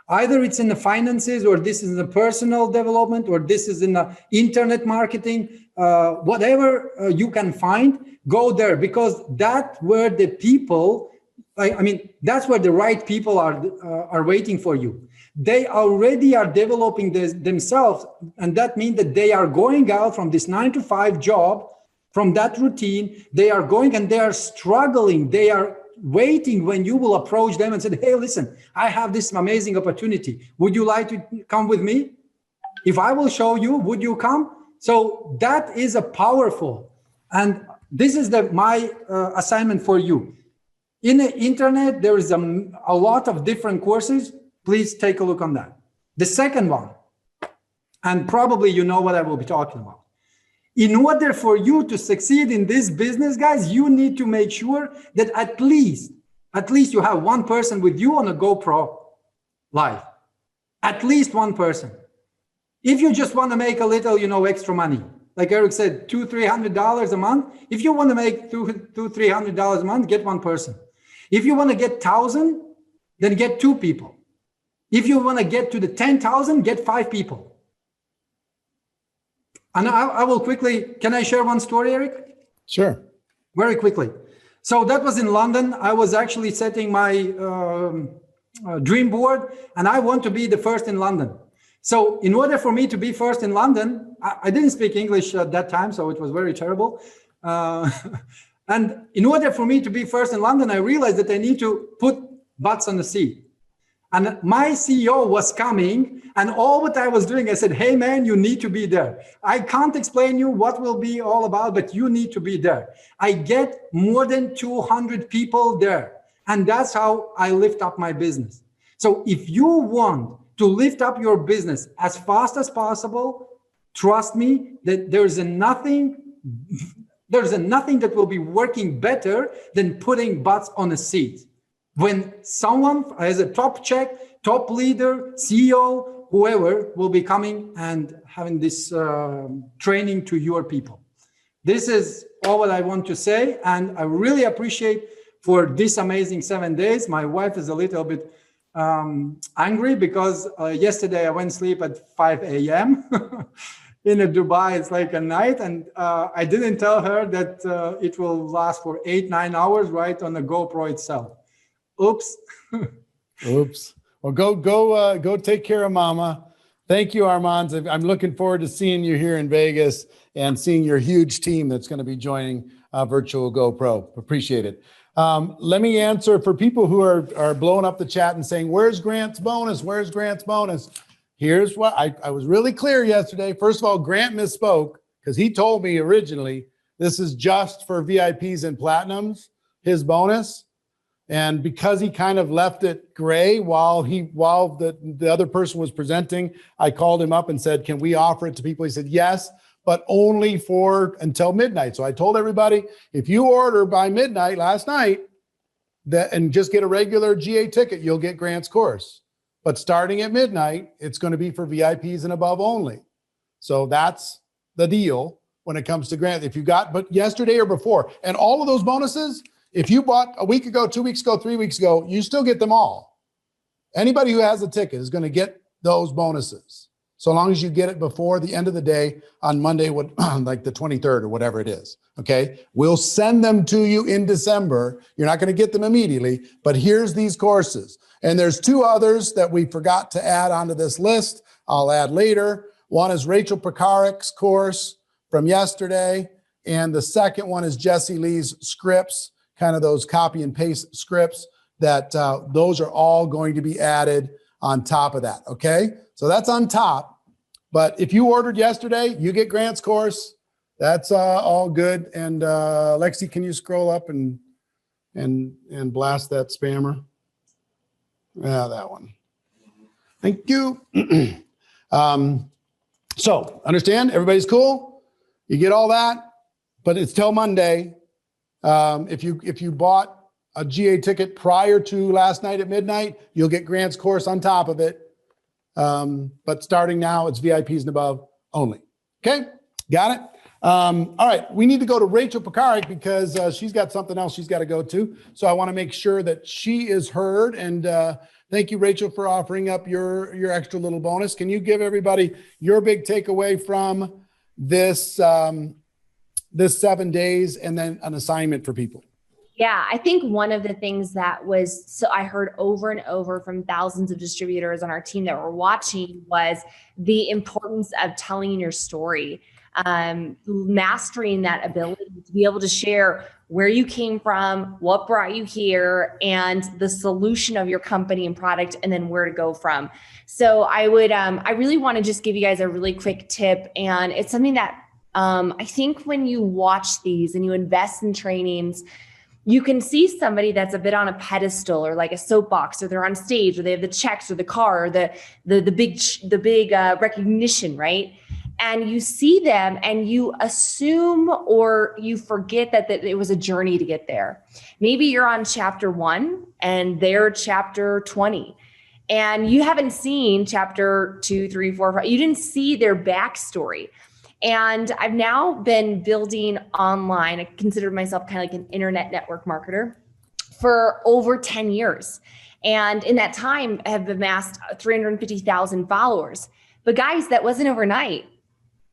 Either it's in the finances, or this is in the personal development, or this is in the internet marketing, whatever you can find, go there, because that's where the people, that's where the right people are waiting for you. They already are developing themselves. And that means that they are going out from this 9-to-5 job, from that routine. They are going and they are struggling. They are waiting when you will approach them and say, hey, listen, I have this amazing opportunity. Would you like to come with me? If I will show you, would you come? So that is a powerful, and this is my assignment for you. In the internet, there is a lot of different courses. Please take a look on that. The second one, and probably you know what I will be talking about. In order for you to succeed in this business, guys, you need to make sure that at least you have one person with you on a GoPro live. At least one person. If you just want to make a little, extra money, like Eric said, $200-300 a month. If you want to make $200-300 a month, get one person. If you want to get 1,000, then get 2 people. If you want to get to the 10,000, get 5 people. And I will quickly, can I share one story, Eric? Sure. Very quickly. So that was in London. I was actually setting my dream board, and I want to be the first in London. So in order for me to be first in London, I didn't speak English at that time, so it was very terrible. And in order for me to be first in London, I realized that I need to put butts on the seat. And my CEO was coming, and all what I was doing, I said, hey man, you need to be there. I can't explain you what will be all about, but you need to be there. I get more than 200 people there. And that's how I lift up my business. So if you want to lift up your business as fast as possible, trust me that there's nothing that will be working better than putting butts on a seat. When someone has a top check, top leader, CEO, whoever will be coming and having this training to your people. This is all what I want to say. And I really appreciate for this amazing 7 days. My wife is a little bit angry because yesterday I went to sleep at 5 a.m. In Dubai, it's like a night. And I didn't tell her that it will last for 8-9 hours right on the GoPro itself. Oops. Oops. Well, go take care of mama. Thank you, Armand. I'm looking forward to seeing you here in Vegas and seeing your huge team that's going to be joining Virtual GoPro. Appreciate it. Let me answer for people who are blowing up the chat and saying, where's Grant's bonus? Where's Grant's bonus? Here's what I was really clear yesterday. First of all, Grant misspoke because he told me originally this is just for VIPs and platinums, his bonus. And because he kind of left it gray while the other person was presenting, I called him up and said, can we offer it to people? He said, yes, but only for until midnight. So I told everybody, if you order by midnight last night and just get a regular GA ticket, you'll get Grant's course. But starting at midnight, it's going to be for VIPs and above only. So that's the deal when it comes to Grant. If you got, but yesterday or before, and all of those bonuses, if you bought a week ago, 2 weeks ago, 3 weeks ago, you still get them all. Anybody who has a ticket is going to get those bonuses, so long as you get it before the end of the day on Monday, like the 23rd or whatever it is. Okay, we'll send them to you in December. You're not going to get them immediately, but here's these courses. And there's 2 others that we forgot to add onto this list. I'll add later. One is Rachel Pekarik's course from yesterday, and the second one is Jesse Lee's scripts. Kind of those copy and paste scripts that those are all going to be added on top of that. Okay, so that's on top. But if you ordered yesterday, you get Grant's course. That's all good. And Lexi, can you scroll up and blast that spammer? Yeah, that one. Thank you. So understand, everybody's cool. You get all that, but it's till Monday. If you bought a GA ticket prior to last night at midnight, you'll get Grant's course on top of it. But starting now, it's VIPs and above only. Okay, got it? All right, we need to go to Rachel Pekarik because she's got something else she's got to go to. So I want to make sure that she is heard. And thank you, Rachel, for offering up your extra little bonus. Can you give everybody your big takeaway from this this 7 days and then an assignment for people? Yeah, I think one of the things that I heard over and over from thousands of distributors on our team that were watching was the importance of telling your story, mastering that ability to be able to share where you came from, what brought you here, and the solution of your company and product, and then where to go from. So I really want to just give you guys a really quick tip, and it's something that I think when you watch these and you invest in trainings, you can see somebody that's a bit on a pedestal or like a soapbox, or they're on stage, or they have the checks or the car or the big recognition, right? And you see them and you assume or you forget that it was a journey to get there. Maybe you're on chapter 1 and they're chapter 20. And you haven't seen chapter 2, 3, 4, 5. You didn't see their backstory. And I've now been building online. I consider myself kind of like an internet network marketer for over 10 years. And in that time, I have amassed 350,000 followers. But guys, that wasn't overnight.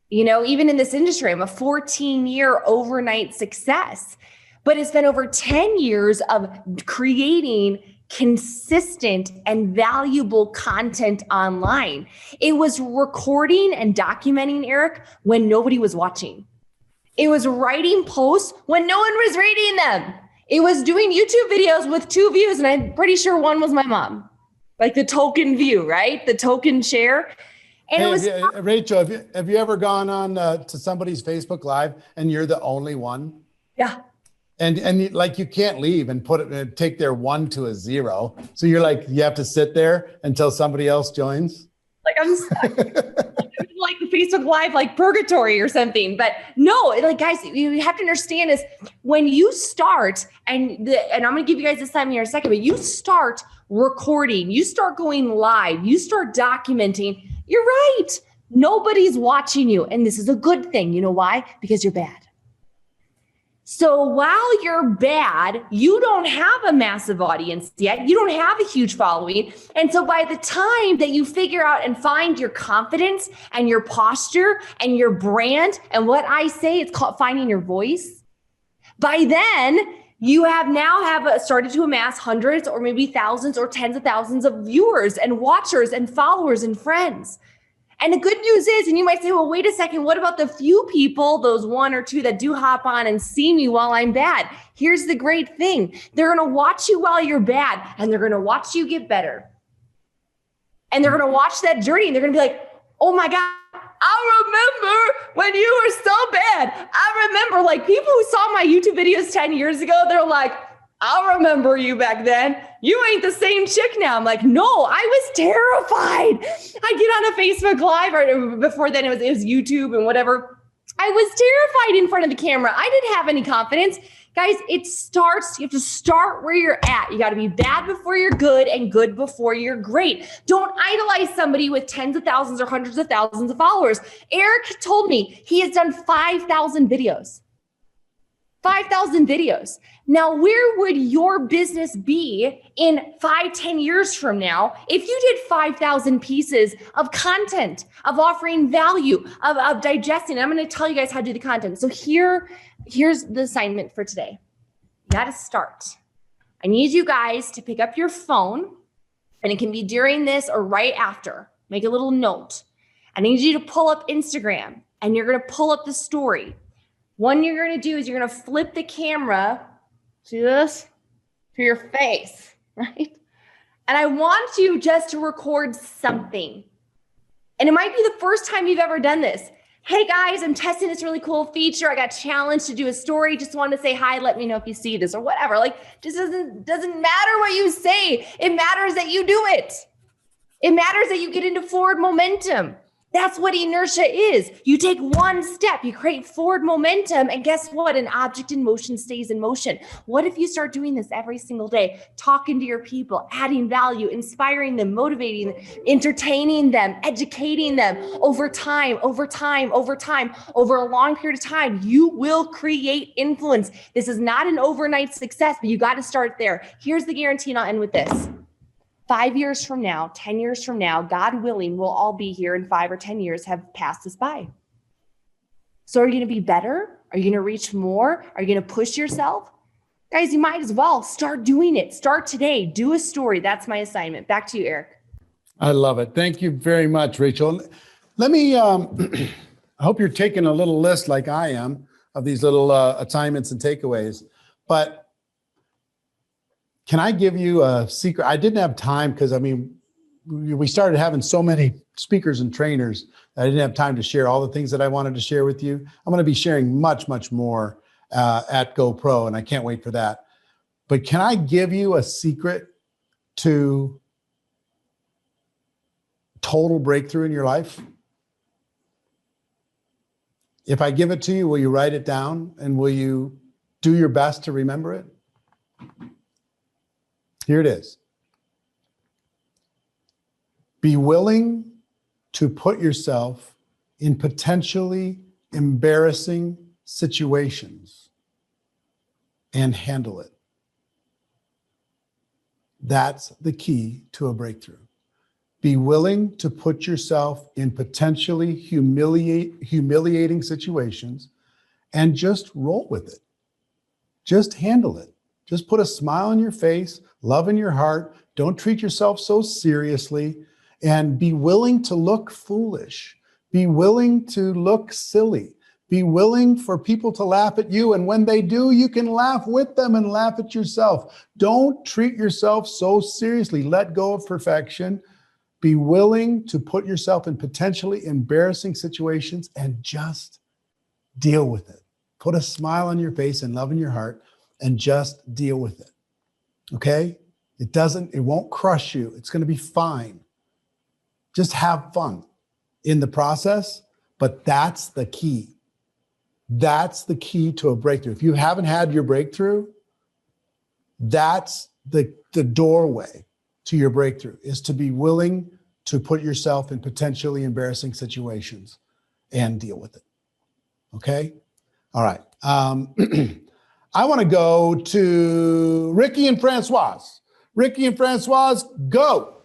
You know, even in this industry, I'm a 14-year overnight success. But it's been over 10 years of creating consistent and valuable content online. It was recording and documenting, Eric, when nobody was watching. It was writing posts when no one was reading them. It was doing YouTube videos with 2 views, and I'm pretty sure one was my mom. Like the token view, right? The token share. And hey, it was Rachel, have you ever gone on to somebody's Facebook Live and you're the only one? Yeah. And like you can't leave and put it, take their 1 to a 0. So you're like, you have to sit there until somebody else joins. Like I'm stuck. Like the Facebook Live, like purgatory or something. But no, like guys, you have to understand is when you start, and I'm going to give you guys this time here in a second, but you start recording, you start going live, you start documenting, you're right. Nobody's watching you. And this is a good thing. You know why? Because you're bad. So while you're bad, you don't have a massive audience yet. You don't have a huge following. And so by the time that you figure out and find your confidence and your posture and your brand, and what I say, it's called finding your voice. By then, you have started to amass hundreds or maybe thousands or tens of thousands of viewers and watchers and followers and friends. And the good news is, and you might say, well, wait a second, what about the few people, those 1 or 2 that do hop on and see me while I'm bad? Here's the great thing. They're going to watch you while you're bad, and they're going to watch you get better. And they're going to watch that journey, and they're going to be like, oh my God, I remember when you were so bad. I remember, like, people who saw my YouTube videos 10 years ago, they're like, I remember you back then. You ain't the same chick now. I'm like, no, I was terrified. I get on a Facebook Live, or before then it was YouTube and whatever. I was terrified in front of the camera. I didn't have any confidence. Guys, you have to start where you're at. You got to be bad before you're good and good before you're great. Don't idolize somebody with tens of thousands or hundreds of thousands of followers. Eric told me he has done 5,000 videos. 5,000 videos. Now, where would your business be in 5-10 years from now if you did 5,000 pieces of content, of offering value, of digesting? I'm going to tell you guys how to do the content. So here's the assignment for today. You got to start. I need you guys to pick up your phone, and it can be during this or right after. Make a little note. I need you to pull up Instagram, and you're going to pull up the story. One you're going to do is you're going to flip the camera, see this, to your face, right? And I want you just to record something. And it might be the first time you've ever done this. Hey guys, I'm testing this really cool feature. I got challenged to do a story. Just wanted to say hi. Let me know if you see this or whatever. Like, just doesn't matter what you say. It matters that you do it. It matters that you get into forward momentum. That's what inertia is. You take one step, you create forward momentum, and guess what? An object in motion stays in motion. What if you start doing this every single day, talking to your people, adding value, inspiring them, motivating them, entertaining them, educating them over time, over a long period of time, you will create influence. This is not an overnight success, but you got to start there. Here's the guarantee, and I'll end with this. 5 years from now, 10 years from now, God willing, we'll all be here in 5 or 10 years, have passed us by. So are you going to be better? Are you going to reach more? Are you going to push yourself? Guys, you might as well start doing it. Start today. Do a story. That's my assignment. Back to you, Eric. I love it. Thank you very much, Rachel. Let me, I hope you're taking a little list like I am of these little assignments and takeaways, but can I give you a secret? I didn't have time because, I mean, we started having so many speakers and trainers that I didn't have time to share all the things that I wanted to share with you. I'm going to be sharing much, much more at GoPro, and I can't wait for that. But can I give you a secret to total breakthrough in your life? If I give it to you, will you write it down, and will you do your best to remember it? Here it is. Be willing to put yourself in potentially embarrassing situations and handle it. That's the key to a breakthrough. Be willing to put yourself in potentially humiliating situations and just roll with it. Just handle it. Just put a smile on your face, love in your heart. Don't treat yourself so seriously, and be willing to look foolish. Be willing to look silly. Be willing for people to laugh at you. And when they do, you can laugh with them and laugh at yourself. Don't treat yourself so seriously. Let go of perfection. Be willing to put yourself in potentially embarrassing situations and just deal with it. Put a smile on your face and love in your heart. and just deal with it. Okay? It won't crush you. It's going to be fine. Just have fun in the process, but that's the key. That's the key to a breakthrough. If you haven't had your breakthrough, that's the doorway to your breakthrough, is to be willing to put yourself in potentially embarrassing situations and deal with it. Okay? All right. I want to go to Ricky and Francoise. Ricky and Francoise, go.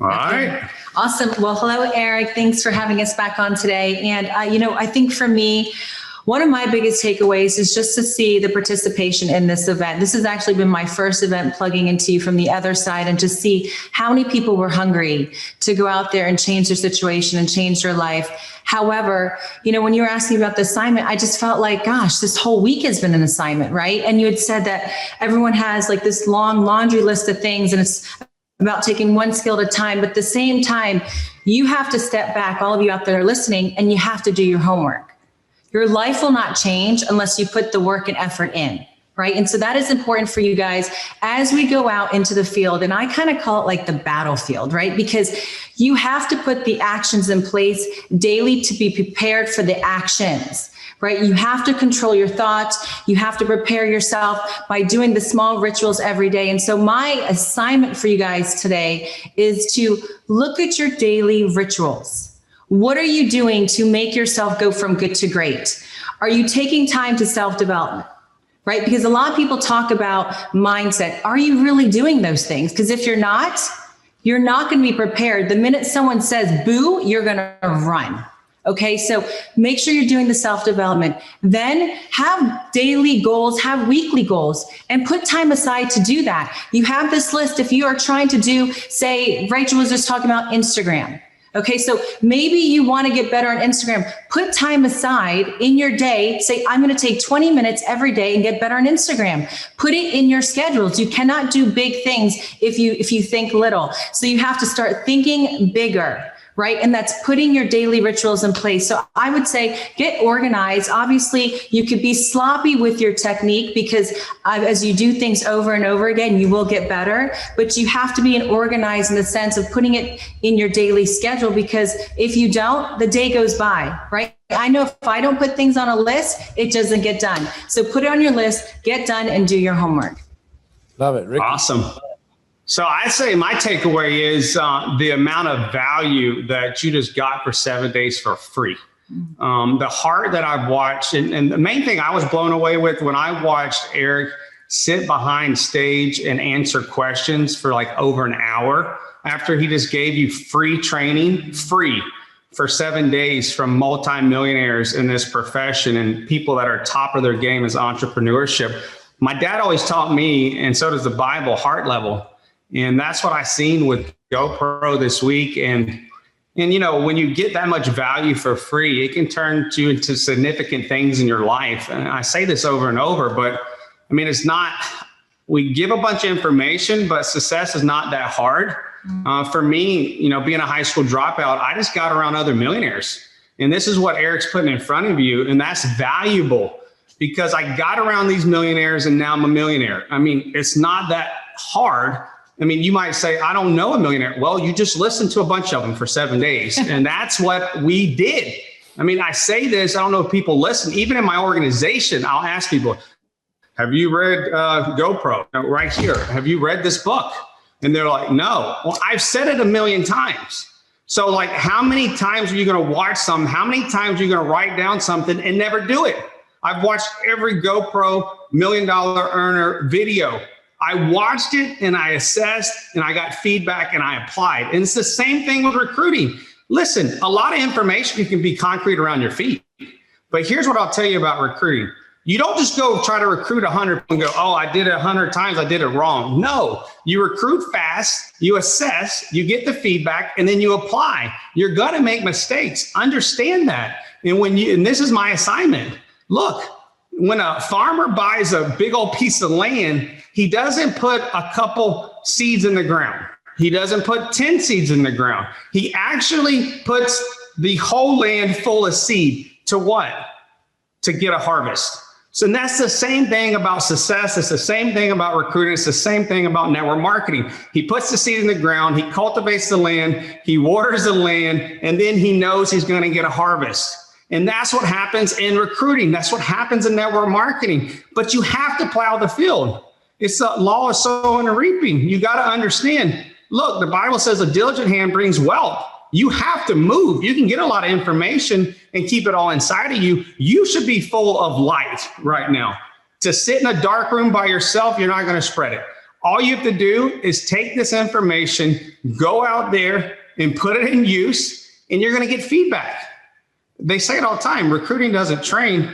All right. Awesome. Well, hello, Eric. Thanks for having us back on today. And, I think for me, one of my biggest takeaways is just to see the participation in this event. This has actually been my first event plugging into you from the other side, and to see how many people were hungry to go out there and change their situation and change their life. However, when you were asking about the assignment, I just felt like, gosh, this whole week has been an assignment, right? And you had said that everyone has like this long laundry list of things, and it's about taking one skill at a time. But at the same time, you have to step back, all of you out there listening, and you have to do your homework. Your life will not change unless you put the work and effort in, right? And so that is important for you guys as we go out into the field. And I kind of call it like the battlefield, right? Because you have to put the actions in place daily to be prepared for the actions, right? You have to control your thoughts. You have to prepare yourself by doing the small rituals every day. And so my assignment for you guys today is to look at your daily rituals. What are you doing to make yourself go from good to great? Are you taking time to self-development, right? Because a lot of people talk about mindset. Are you really doing those things? Because if you're not going to be prepared. The minute someone says boo, you're going to run. Okay, so make sure you're doing the self-development. Then have daily goals, have weekly goals, and put time aside to do that. You have this list. If you are trying to do, say, Rachel was just talking about Instagram. Okay, so maybe you want to get better on Instagram. Put time aside in your day. Say, I'm going to take 20 minutes every day and get better on Instagram. Put it in your schedules. You cannot do big things if you think little. So you have to start thinking bigger, right? And that's putting your daily rituals in place. So I would say get organized. Obviously, you could be sloppy with your technique, because as you do things over and over again, you will get better. But you have to be organized in the sense of putting it in your daily schedule, because if you don't, the day goes by, right? I know if I don't put things on a list, it doesn't get done. So put it on your list, get done, and do your homework. Love it, Rick. Awesome. So I'd say my takeaway is the amount of value that you just got for 7 days for free. The heart that I've watched, and the main thing I was blown away with when I watched Eric sit behind stage and answer questions for like over an hour after he just gave you free training, free for 7 days from multimillionaires in this profession and people that are top of their game as entrepreneurship. My dad always taught me, and so does the Bible, heart level. And that's what I seen with GoPro this week. And when you get that much value for free, it can turn you into significant things in your life. And I say this over and over, but I mean, it's not, we give a bunch of information, but success is not that hard. For me, being a high school dropout, I just got around other millionaires. And this is what Eric's putting in front of you. And that's valuable because I got around these millionaires and now I'm a millionaire. I mean, it's not that hard. I mean, you might say, I don't know a millionaire. Well, you just listened to a bunch of them for 7 days. And that's what we did. I mean, I say this, I don't know if people listen. Even in my organization, I'll ask people, have you read GoPro? Right here. Have you read this book? And they're like, no. Well, I've said it 1,000,000 times. So like, how many times are you going to watch something? How many times are you going to write down something and never do it? I've watched every GoPro $1 million earner video. I watched it and I assessed and I got feedback and I applied. And it's the same thing with recruiting. Listen, a lot of information can be concrete around your feet. But here's what I'll tell you about recruiting. You don't just go try to recruit 100 and go, oh, I did it 100 times, I did it wrong. No, you recruit fast, you assess, you get the feedback, and then you apply. You're going to make mistakes. Understand that. And this is my assignment. Look, when a farmer buys a big old piece of land, he doesn't put a couple seeds in the ground. He doesn't put 10 seeds in the ground. He actually puts the whole land full of seed to what? To get a harvest. So that's the same thing about success. It's the same thing about recruiting. It's the same thing about network marketing. He puts the seed in the ground. He cultivates the land. He waters the land. And then he knows he's going to get a harvest. And that's what happens in recruiting. That's what happens in network marketing. But you have to plow the field. It's the law of sowing and reaping. You got to understand. Look, the Bible says a diligent hand brings wealth. You have to move. You can get a lot of information and keep it all inside of you. You should be full of light right now. To sit in a dark room by yourself, you're not going to spread it. All you have to do is take this information, go out there and put it in use, and you're going to get feedback. They say it all the time. Recruiting doesn't train.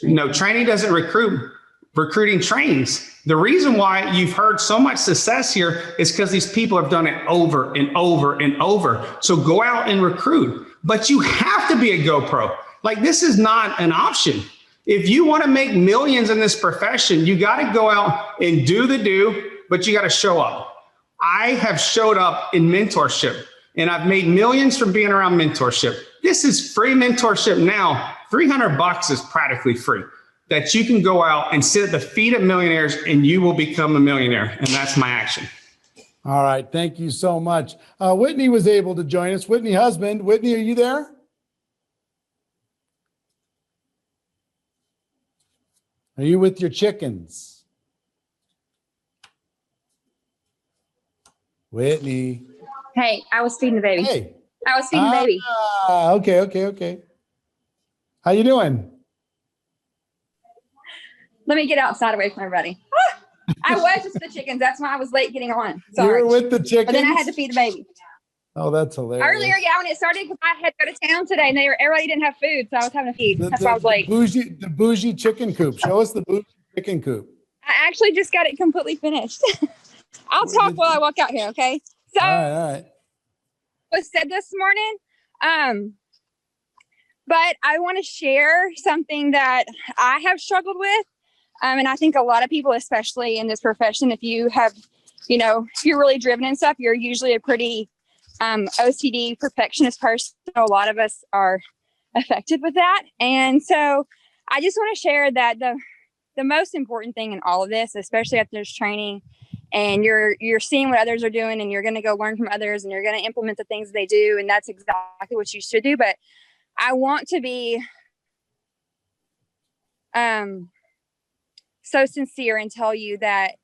No, training doesn't recruit. Recruiting trains. The reason why you've heard so much success here is because these people have done it over and over and over. So go out and recruit, but you have to be a GoPro. Like, this is not an option. If you want to make millions in this profession, you got to go out and do the do, but you got to show up. I have showed up in mentorship and I've made millions from being around mentorship. This is free mentorship now. $300 is practically free. That you can go out and sit at the feet of millionaires and you will become a millionaire. And that's my action. All right. Thank you so much. Whitney was able to join us. Whitney husband. Whitney, are you there? Are you with your chickens? Whitney. Hey, I was feeding the baby. Hey. I was feeding the baby. Okay. How you doing? Let me get outside away from everybody. I was just the chickens. That's why I was late getting on. Sorry. You were with the chickens? But then I had to feed the baby. Oh, that's hilarious. Earlier, yeah, when it started, because I had to go to town today and everybody didn't have food, so I was having to feed. That's why I was late. The bougie chicken coop. Show us the bougie chicken coop. I actually just got it completely finished. I'll talk while I walk out here, okay? So, all right. Was said this morning, but I want to share something that I have struggled with. And I think a lot of people, especially in this profession, if you have, if you're really driven and stuff, you're usually a pretty OCD perfectionist person. A lot of us are affected with that. And so I just want to share that the most important thing in all of this, especially after there's training and you're seeing what others are doing and you're going to go learn from others and you're going to implement the things they do. And that's exactly what you should do. But I want to be so sincere and tell you that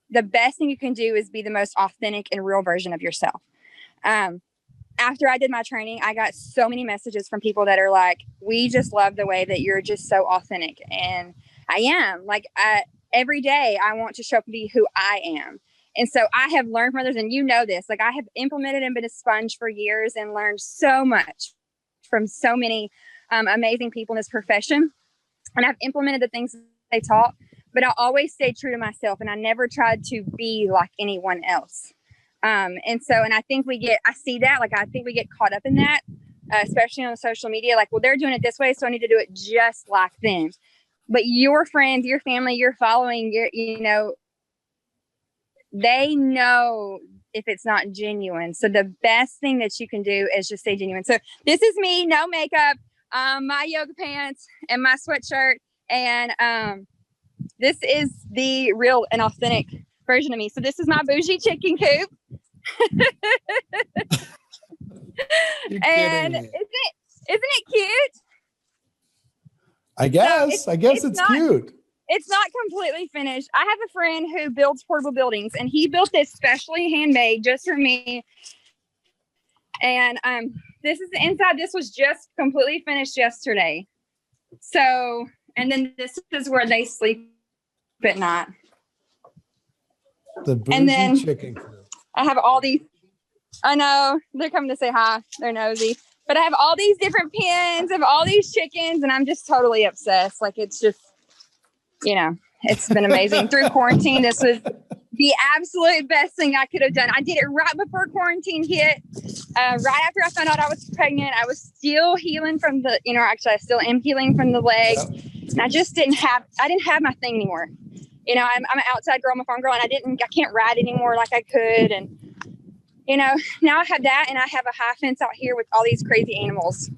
the best thing you can do is be the most authentic and real version of yourself. After I did my training, I got so many messages from people that are like, we just love the way that you're just so authentic. And I am every day I want to show up and be who I am. And so I have learned from others, and this, like I have implemented and been a sponge for years and learned so much from so many amazing people in this profession. And I've implemented the things they taught, but I always stayed true to myself and I never tried to be like anyone else. And I think I see that, like, I think we get caught up in that, especially on social media, like, well, they're doing it this way, so I need to do it just like them. But your friends, your family, your following, they know if it's not genuine. So the best thing that you can do is just stay genuine. So this is me, no makeup, my yoga pants and my sweatshirt. And this is the real and authentic version of me. So this is my bougie chicken coop. And isn't it cute? I guess it's cute. It's not completely finished. I have a friend who builds portable buildings, and he built this specially handmade just for me. And this is the inside. This was just completely finished yesterday. So, and then this is where they sleep at night. The bougie chicken coop. I have all these. I know they're coming to say hi. They're nosy. But I have all these different pins of all these chickens, and I'm just totally obsessed. Like, it's just, it's been amazing. Through quarantine, this was the absolute best thing I could have done. I did it right before quarantine hit. Right after I found out I was pregnant, I was still healing from the, actually I still am healing from the leg. And I didn't have my thing anymore. I'm an outside girl, I'm a farm girl, and I can't ride anymore like I could. And, now I have that, and I have a high fence out here with all these crazy animals.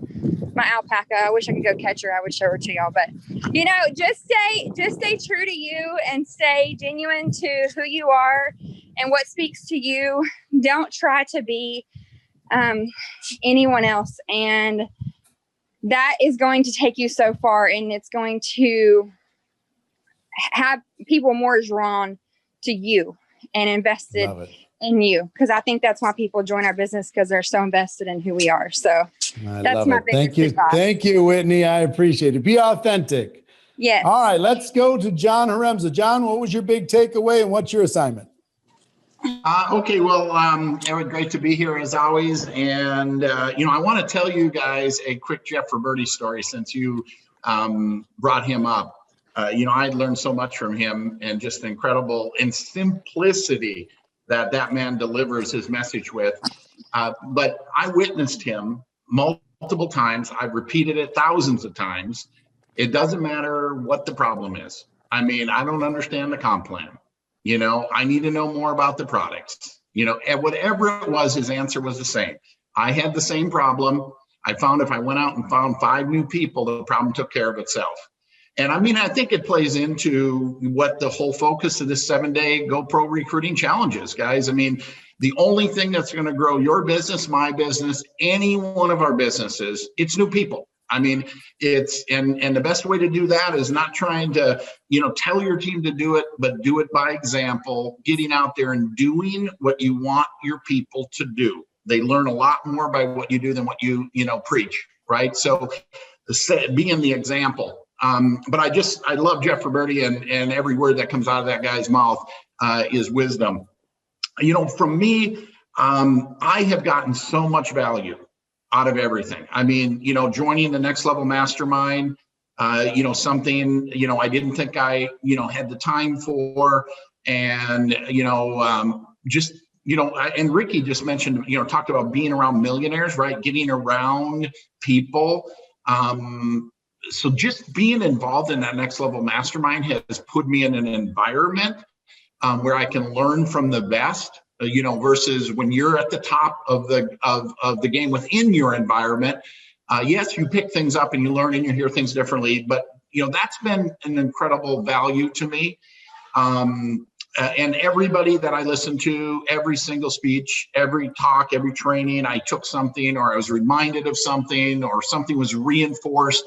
my alpaca. I wish I could go catch her. I would show her to y'all, but you know, just stay true to you and stay genuine to who you are and what speaks to you. Don't try to be anyone else, and that is going to take you so far, and it's going to have people more drawn to you and invested in you, because I think that's why people join our business, because they're so invested in who we are. So that's my biggest advice. Thank you, Whitney. I appreciate it. Be authentic. Yes. All right, let's go to John Haremza. John, what was your big takeaway and what's your assignment? Okay, well, Eric, great to be here as always. And, you know, I want to tell you guys a quick Jeff Roberti story since you brought him up. You know, I learned so much from him, and just incredible in simplicity that man delivers his message with. But I witnessed him multiple times. I've repeated it thousands of times. It doesn't matter what the problem is. I mean, I don't understand the comp plan. You know, I need to know more about the products. You know, and whatever it was, his answer was the same. I had the same problem. I found if I went out and found 5 new people, the problem took care of itself. And I mean, I think it plays into what the whole focus of this 7-day GoPro recruiting challenge is, guys. I mean, the only thing that's going to grow your business, my business, any one of our businesses, it's new people. I mean, it's, and the best way to do that is not trying to, you know, tell your team to do it, but do it by example, getting out there and doing what you want your people to do. They learn a lot more by what you do than what you preach, right? So being the example. But I love Jeff Roberti, and every word that comes out of that guy's mouth is wisdom. You know, from me, I have gotten so much value out of everything. I mean, you know, joining the Next Level Mastermind, you know, something, you know, I didn't think I, you know, had the time for, and, you know, just, you know, and Ricky just mentioned, you know, talked about being around millionaires, right? Getting around people. So just being involved in that Next Level Mastermind has put me in an environment where I can learn from the best. You know, versus when you're at the top of the game within your environment. Yes, you pick things up and you learn and you hear things differently, but you know, that's been an incredible value to me. And everybody that I listened to, every single speech, every talk, every training, I took something, or I was reminded of something, or something was reinforced.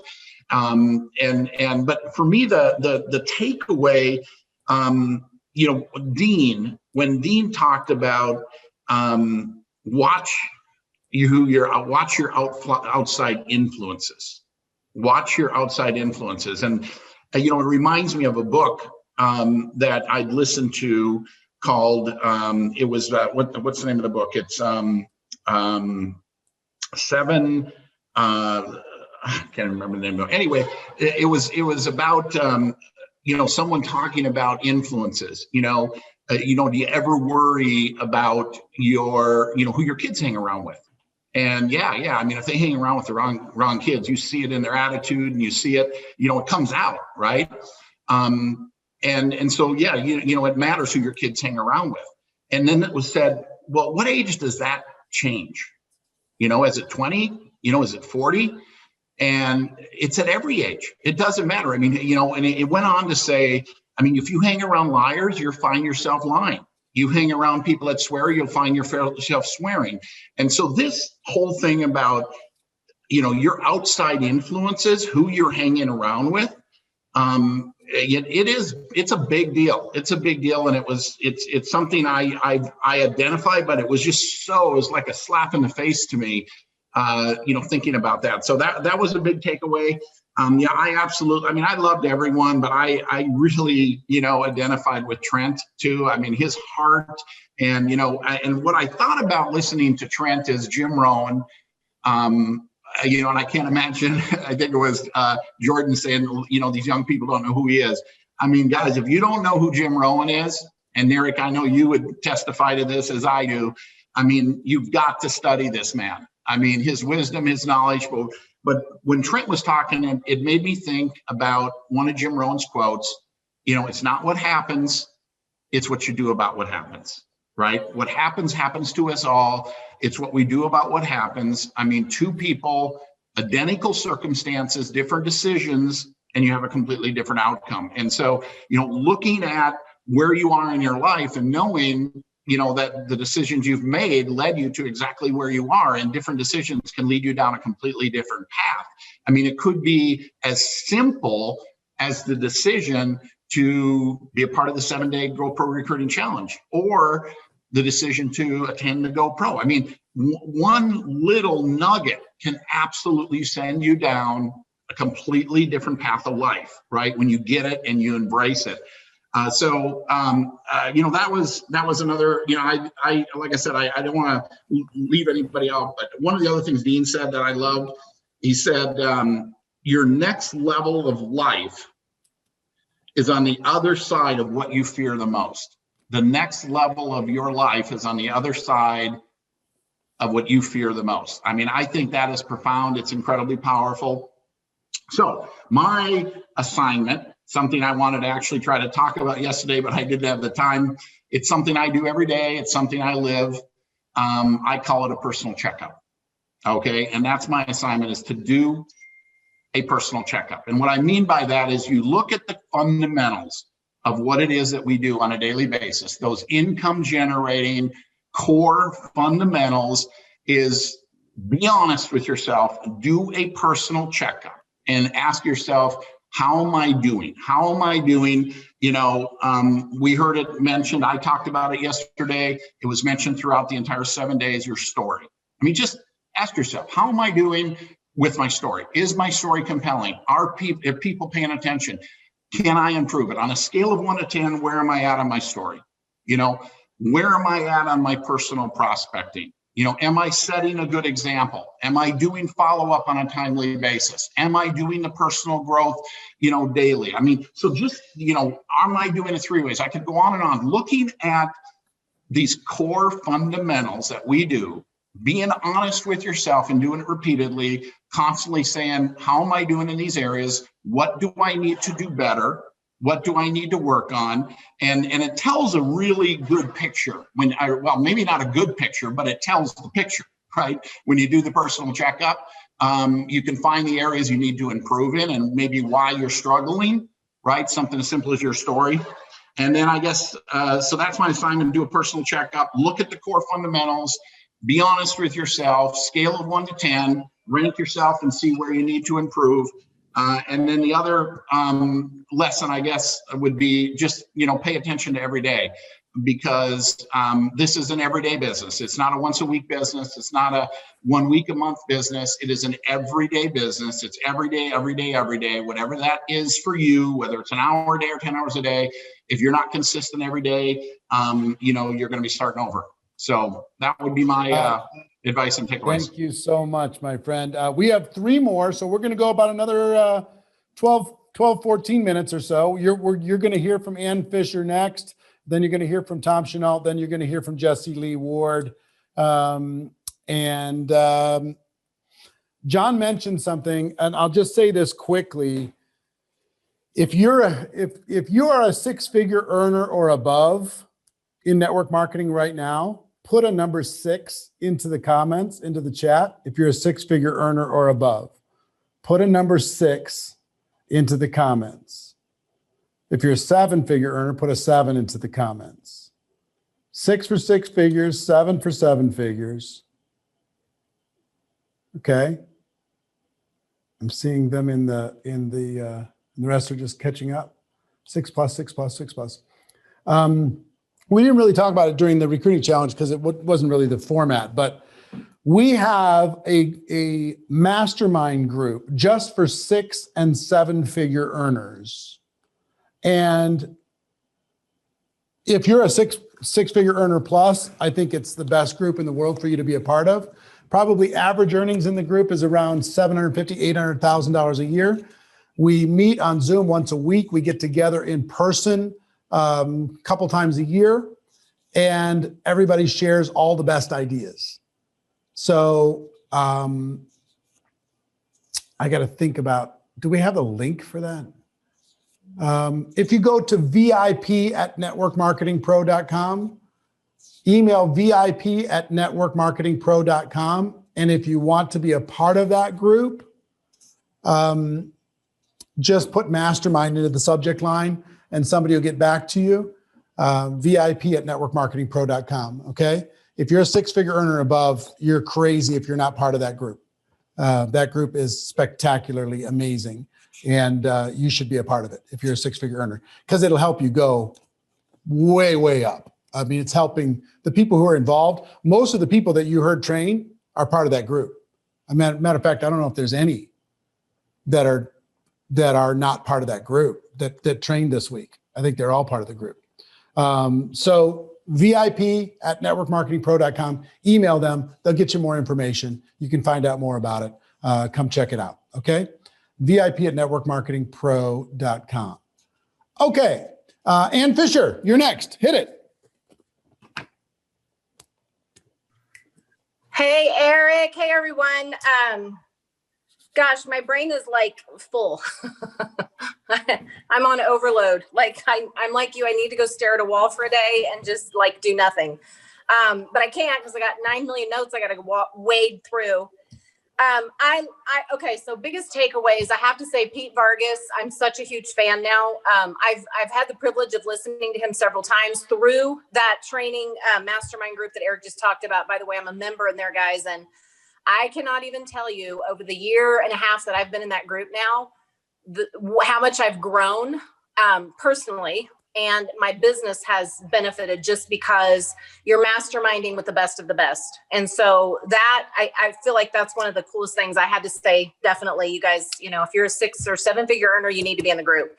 But for me, the takeaway, you know, when Dean talked about watch your outside influences. Watch your outside influences. And, you know, it reminds me of a book that I'd listened to called, it was, what's the name of the book? It's Seven, I can't remember the name of it. Anyway, it was about, you know, someone talking about influences. You know, do you ever worry about your, you know, who your kids hang around with? And yeah. I mean, if they hang around with the wrong kids, you see it in their attitude, and you see it, you know, it comes out, right? And so, yeah, you know, it matters who your kids hang around with. And then it was said, well, what age does that change? You know, is it 20? You know, is it 40? And it's at every age. It doesn't matter. I mean, you know, and it went on to say, I mean, if you hang around liars, you'll find yourself lying. You hang around people that swear, you'll find yourself swearing. And so this whole thing about, you know, your outside influences, who you're hanging around with, it's a big deal. It's a big deal. And it's something I identify, but it was like a slap in the face to me, you know, thinking about that. So that was a big takeaway. Yeah, I mean, I loved everyone, but I really, you know, identified with Trent too. I mean, his heart, and, you know, and what I thought about listening to Trent is Jim Rohn, you know, and I can't imagine, I think it was Jordan saying, you know, these young people don't know who he is. I mean, guys, if you don't know who Jim Rohn is, and Eric, I know you would testify to this as I do. I mean, you've got to study this man. I mean, his wisdom, his knowledge, but when Trent was talking, it made me think about one of Jim Rohn's quotes. You know, it's not what happens, it's what you do about what happens, right? What happens to us all. It's what we do about what happens. I mean, 2 people identical circumstances, different decisions, and you have a completely different outcome. And so, looking at where you are in your life and knowing, that the decisions you've made led you to exactly where you are, and different decisions can lead you down a completely different path. I mean, it could be as simple as the decision to be a part of the 7-day Go Pro Recruiting Challenge, or the decision to attend the Go Pro. I mean, one little nugget can absolutely send you down a completely different path of life, right? When you get it and you embrace it. That was another, I like I said, I don't want to leave anybody out, but one of the other things Dean said that I loved, he said, your next level of life is on the other side of what you fear the most. The next level of your life is on the other side of what you fear the most. I mean, I think that is profound. It's incredibly powerful. So my assignment, something I wanted to actually try to talk about yesterday, but I didn't have the time. It's something I do every day. It's something I live. I call it a personal checkup. Okay. And that's my assignment, is to do a personal checkup. And what I mean by that is you look at the fundamentals of what it is that we do on a daily basis. Those income generating core fundamentals is be honest with yourself, do a personal checkup and ask yourself, how am I doing? How am I doing? We heard it mentioned. I talked about it yesterday. It was mentioned throughout the entire 7 days, your story. I mean, just ask yourself, how am I doing with my story? Is my story compelling? Are people paying attention? Can I improve it? On a scale of 1 to 10, where am I at on my story? Where am I at on my personal prospecting? Am I setting a good example? Am I doing follow-up on a timely basis? Am I doing the personal growth, daily? I mean, so just, am I doing it 3 ways? I could go on and on. Looking at these core fundamentals that we do, being honest with yourself and doing it repeatedly, constantly saying, how am I doing in these areas? What do I need to do better? What do I need to work on? And it tells a really good picture maybe not a good picture, but it tells the picture, right? When you do the personal checkup, you can find the areas you need to improve in and maybe why you're struggling, right? Something as simple as your story. And then I guess, so that's my assignment, do a personal checkup, look at the core fundamentals, be honest with yourself, scale of 1 to 10, rank yourself and see where you need to improve. And then the other lesson, I guess, would be just, pay attention to every day, because this is an everyday business. It's not a once a week business. It's not a 1 week a month business. It is an everyday business. It's every day, every day, every day, whatever that is for you, whether it's an hour a day or 10 hours a day. If you're not consistent every day, you're going to be starting over. So that would be my advice and takeaways. Thank you so much, my friend. We have 3 more, so we're going to go about another 12, 14 minutes or so. You're going to hear from Ann Fisher next. Then you're going to hear from Tom Chenault. Then you're going to hear from Jesse Lee Ward. John mentioned something, and I'll just say this quickly. If you are a 6-figure earner or above in network marketing right now, put a number 6 into the comments, into the chat. If you're a 6-figure earner or above, put a number 6 into the comments. If you're a 7-figure earner, put a 7 into the comments. 6 for 6 figures, 7 for 7 figures. Okay. I'm seeing them in the rest are just catching up. 6 plus, 6 plus, 6 plus. We didn't really talk about it during the recruiting challenge because it wasn't really the format, but we have a mastermind group just for 6 and 7-figure earners. And if you're a six-figure earner plus, I think it's the best group in the world for you to be a part of. Probably average earnings in the group is around $750,000, $800,000 a year. We meet on Zoom once a week. We get together in person a couple times a year, and everybody shares all the best ideas. So I got to think about, do we have a link for that? If you go to VIP@networkmarketingpro.com, email VIP@networkmarketingpro.com, And if you want to be a part of that group, just put mastermind into the subject line and somebody will get back to you. VIP@networkmarketingpro.com. Okay. If you're a six-figure earner above, you're crazy if you're not part of that group. That group is spectacularly amazing. And you should be a part of it if you're a six-figure earner, because it'll help you go way, way up. I mean, it's helping the people who are involved. Most of the people that you heard train are part of that group. Matter of fact, I don't know if there's any that are not part of that group that trained this week. I think they're all part of the group. So VIP@networkmarketingpro.com, email them. They'll get you more information. You can find out more about it. Come check it out. Okay. VIP@networkmarketingpro.com. Okay. Ann Fisher, you're next. Hit it. Hey, Eric. Hey, everyone. Gosh, my brain is like full. I'm on overload. Like I'm like you, I need to go stare at a wall for a day and just like do nothing. But I can't because I got 9 million notes I got to wade through. Okay. So biggest takeaways, I have to say Pete Vargas, I'm such a huge fan now. I've had the privilege of listening to him several times through that training mastermind group that Eric just talked about. By the way, I'm a member in there, guys. And I cannot even tell you over the year and a half that I've been in that group now, how much I've grown personally, and my business has benefited just because you're masterminding with the best of the best. And so that I feel like that's one of the coolest things I had to say. Definitely, you guys, if you're a 6 or 7 figure earner, you need to be in the group.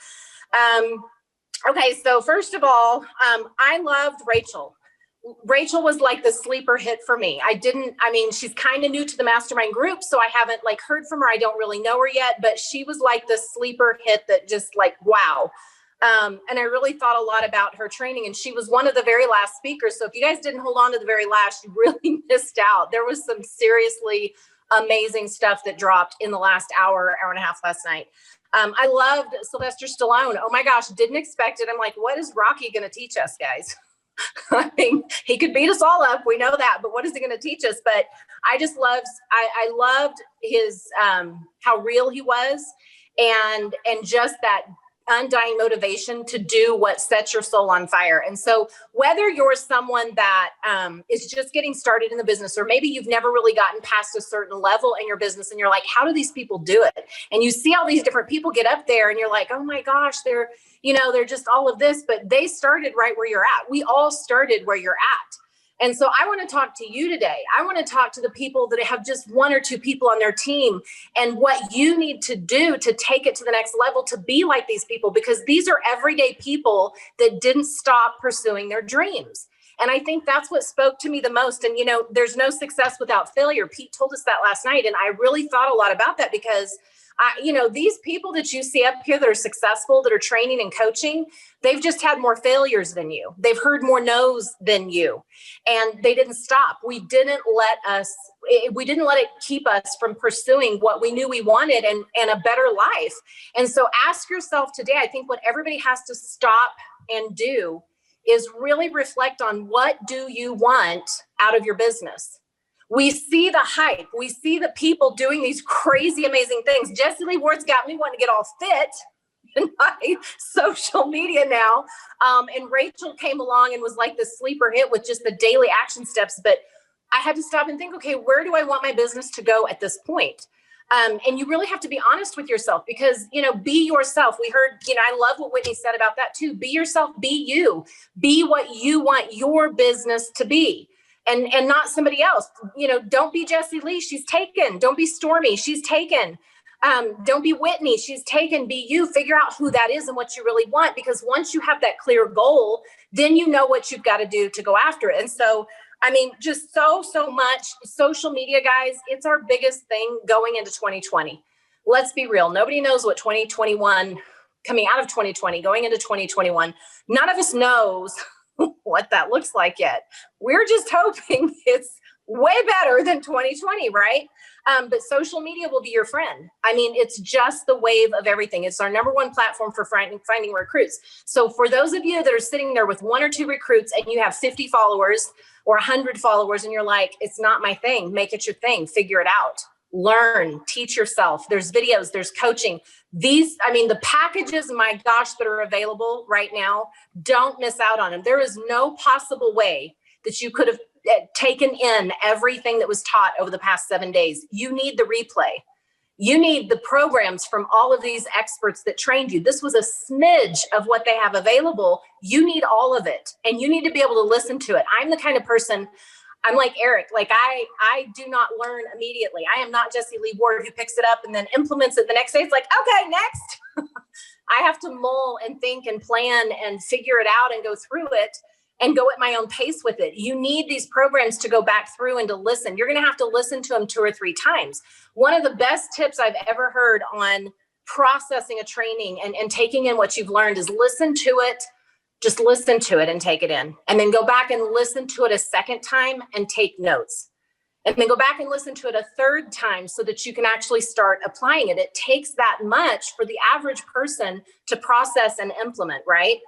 Okay, so first of all, I loved Rachel. Rachel was like the sleeper hit for me. She's kind of new to the mastermind group, so I haven't heard from her. I don't really know her yet, but she was like the sleeper hit that just wow. And I really thought a lot about her training, and she was one of the very last speakers. So if you guys didn't hold on to the very last, you really missed out. There was some seriously amazing stuff that dropped in the last hour and a half last night. I loved Sylvester Stallone. Oh my gosh, didn't expect it. I'm like, what is Rocky going to teach us, guys? I mean, he could beat us all up. We know that, but what is he going to teach us? But I just loved his, how real he was, and just that undying motivation to do what sets your soul on fire. And so whether you're someone that is just getting started in the business, or maybe you've never really gotten past a certain level in your business and you're like, how do these people do it? And you see all these different people get up there and you're like, oh my gosh, they're just all of this, but they started right where you're at. We all started where you're at. And so I want to talk to you today. I want to talk to the people that have just 1 or 2 people on their team, and what you need to do to take it to the next level to be like these people, because these are everyday people that didn't stop pursuing their dreams. And I think that's what spoke to me the most. And, there's no success without failure. Pete told us that last night. And I really thought a lot about that, because these people that you see up here that are successful, that are training and coaching, they've just had more failures than you. They've heard more no's than you, and they didn't stop. We didn't let it keep us from pursuing what we knew we wanted and a better life. And so ask yourself today, I think what everybody has to stop and do is really reflect on, what do you want out of your business? We see the hype. We see the people doing these crazy, amazing things. Jessie Lee Ward's got me wanting to get all fit in my social media now. And Rachel came along and was like the sleeper hit with just the daily action steps. But I had to stop and think, okay, where do I want my business to go at this point? And you really have to be honest with yourself, because, be yourself. We heard, I love what Whitney said about that too. Be yourself, be you, be what you want your business to be. And not somebody else. Don't be Jessie Lee. She's taken. Don't be Stormy. She's taken. Don't be Whitney. She's taken. Be you. Figure out who that is and what you really want. Because once you have that clear goal, then you know what you've got to do to go after it. And so, just so much social media, guys, it's our biggest thing going into 2020. Let's be real. Nobody knows what 2021, coming out of 2020, going into 2021, none of us knows what that looks like yet. We're just hoping it's way better than 2020, right? But social media will be your friend. I mean, it's just the wave of everything. It's our number one platform for finding recruits. So for those of you that are sitting there with 1 or 2 recruits and you have 50 followers or 100 followers and you're like, it's not my thing, make it your thing, figure it out, learn, teach yourself. There's videos, there's coaching. The packages, my gosh, that are available right now, don't miss out on them. There is no possible way that you could have taken in everything that was taught over the past 7 days. You need the replay. You need the programs from all of these experts that trained you. This was a smidge of what they have available. You need all of it, and you need to be able to listen to it. I'm the kind of person, I'm like Eric, like I do not learn immediately. I am not Jessie Lee Ward who picks it up and then implements it the next day. It's like, okay, next. I have to mull and think and plan and figure it out and go through it and go at my own pace with it. You need these programs to go back through and to listen. You're going to have to listen to them 2 or 3 times. One of the best tips I've ever heard on processing a training and taking in what you've learned is listen to it. Just listen to it and take it in. And then go back and listen to it a second time and take notes. And then go back and listen to it a third time so that you can actually start applying it. It takes that much for the average person to process and implement, right?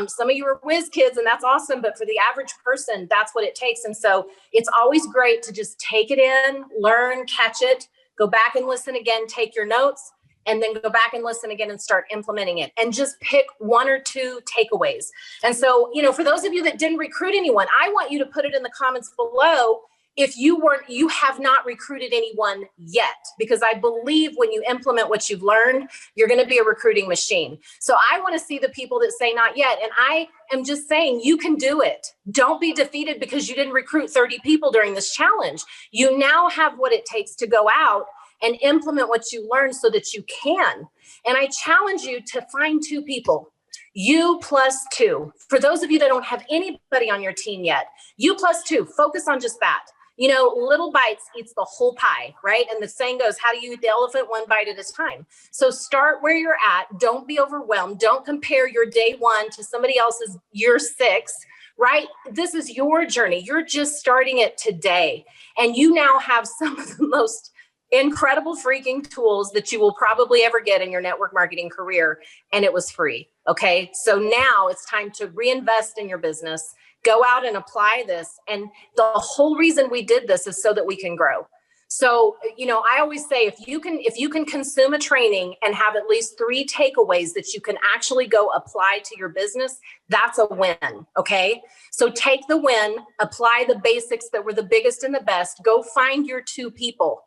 Some of you are whiz kids and that's awesome, but for the average person, that's what it takes. And so it's always great to just take it in, learn, catch it, go back and listen again, take your notes, and then go back and listen again and start implementing it, and just pick 1 or 2 takeaways. And so, for those of you that didn't recruit anyone, I want you to put it in the comments below if you have not recruited anyone yet, because I believe when you implement what you've learned, you're going to be a recruiting machine. So I want to see the people that say not yet. And I am just saying you can do it. Don't be defeated because you didn't recruit 30 people during this challenge. You now have what it takes to go out and implement what you learned so that you can. And I challenge you to find 2 people. You plus 2. For those of you that don't have anybody on your team yet, you plus 2, focus on just that. Little bites eats the whole pie, right? And the saying goes, how do you eat the elephant? 1 bite at a time. So start where you're at. Don't be overwhelmed. Don't compare your day 1 to somebody else's year 6, right? This is your journey. You're just starting it today. And you now have some of the most incredible freaking tools that you will probably ever get in your network marketing career. And it was free. Okay. So now it's time to reinvest in your business. Go out and apply this. And the whole reason we did this is so that we can grow. So, I always say, if you can consume a training and have at least 3 takeaways that you can actually go apply to your business, that's a win. Okay. So take the win, apply the basics that were the biggest and the best, go find your 2 people,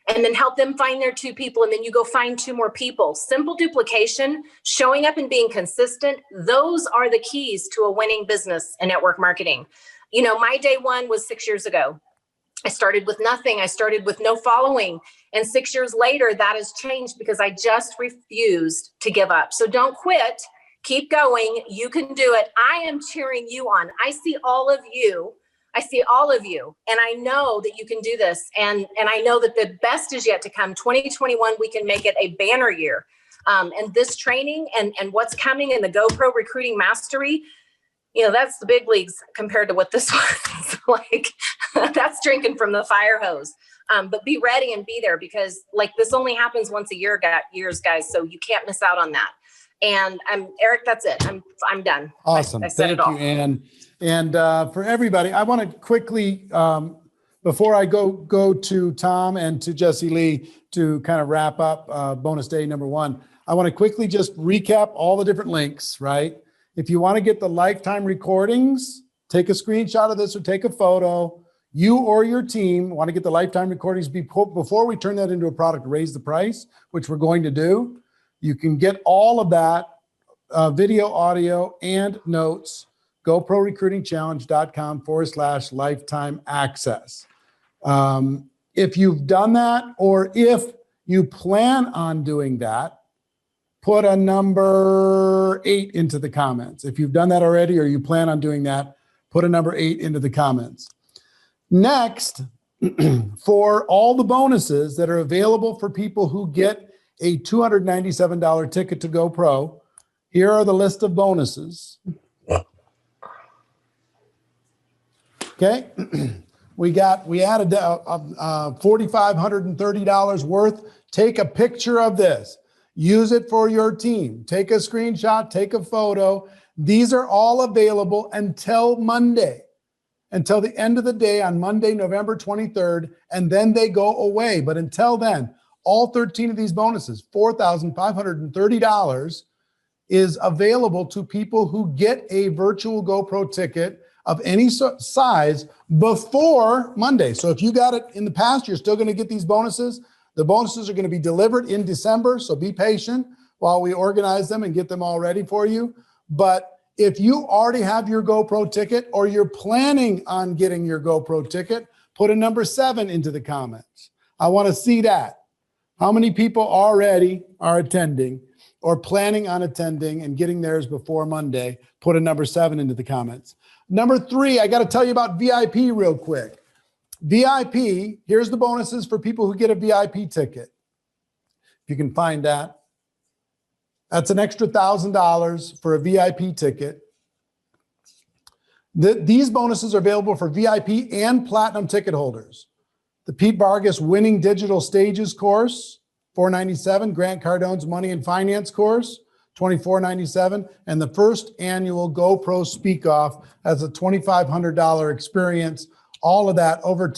and then help them find their 2 people. And then you go find 2 more people. Simple duplication, showing up and being consistent. Those are the keys to a winning business in network marketing. My day 1 was 6 years ago. I started with nothing. I started with no following. And 6 years later, that has changed because I just refused to give up. So don't quit. Keep going. You can do it. I am cheering you on. I see all of you. And I know that you can do this. And I know that the best is yet to come. 2021, we can make it a banner year. And this training and what's coming in the GoPro Recruiting Mastery, that's the big leagues compared to what this was like. That's drinking from the fire hose. But be ready and be there, because this only happens once a year, guys. So you can't miss out on that. And Eric, that's it. I'm done. Awesome. I said Thank it all. you, Ann. And for everybody, I want to quickly, before I go to Tom and to Jessie Lee to kind of wrap up bonus day number 1, I want to quickly just recap all the different links, right? If you want to get the lifetime recordings, take a screenshot of this or take a photo. You or your team want to get the lifetime recordings before we turn that into a product, raise the price, which we're going to do. You can get all of that video, audio, and notes. GoProRecruitingChallenge.com/lifetime access. If you've done that, or if you plan on doing that, put a number 8 into the comments. If you've done that already, or you plan on doing that, put a number 8 into the comments. Next, for all the bonuses that are available for people who get a $297 ticket to GoPro, here are the list of bonuses. Okay. We added $4,530 worth. Take a picture of this. Use it for your team. Take a screenshot, take a photo. These are all available until Monday, until the end of the day on Monday, November 23rd, and then they go away. But until then, all 13 of these bonuses, $4,530, is available to people who get a virtual GoPro ticket of any size before Monday. So if you got it in the past, you're still going to get these bonuses. The bonuses are going to be delivered in December, so be patient while we organize them and get them all ready for you. But if you already have your GoPro ticket or you're planning on getting your GoPro ticket, put a number 7 into the comments. I want to see that. How many people already are attending or planning on attending and getting theirs before Monday? Put a number 7 into the comments. Number 3, I got to tell you about VIP real quick. VIP, here's the bonuses for people who get a VIP ticket. If you can find that. That's an extra $1,000 for a VIP ticket. These bonuses are available for VIP and platinum ticket holders. The Pete Vargas Winning Digital Stages course, $497. Grant Cardone's Money and Finance course, $24.97. And the first annual GoPro Speak Off as a $2,500 experience. All of that over,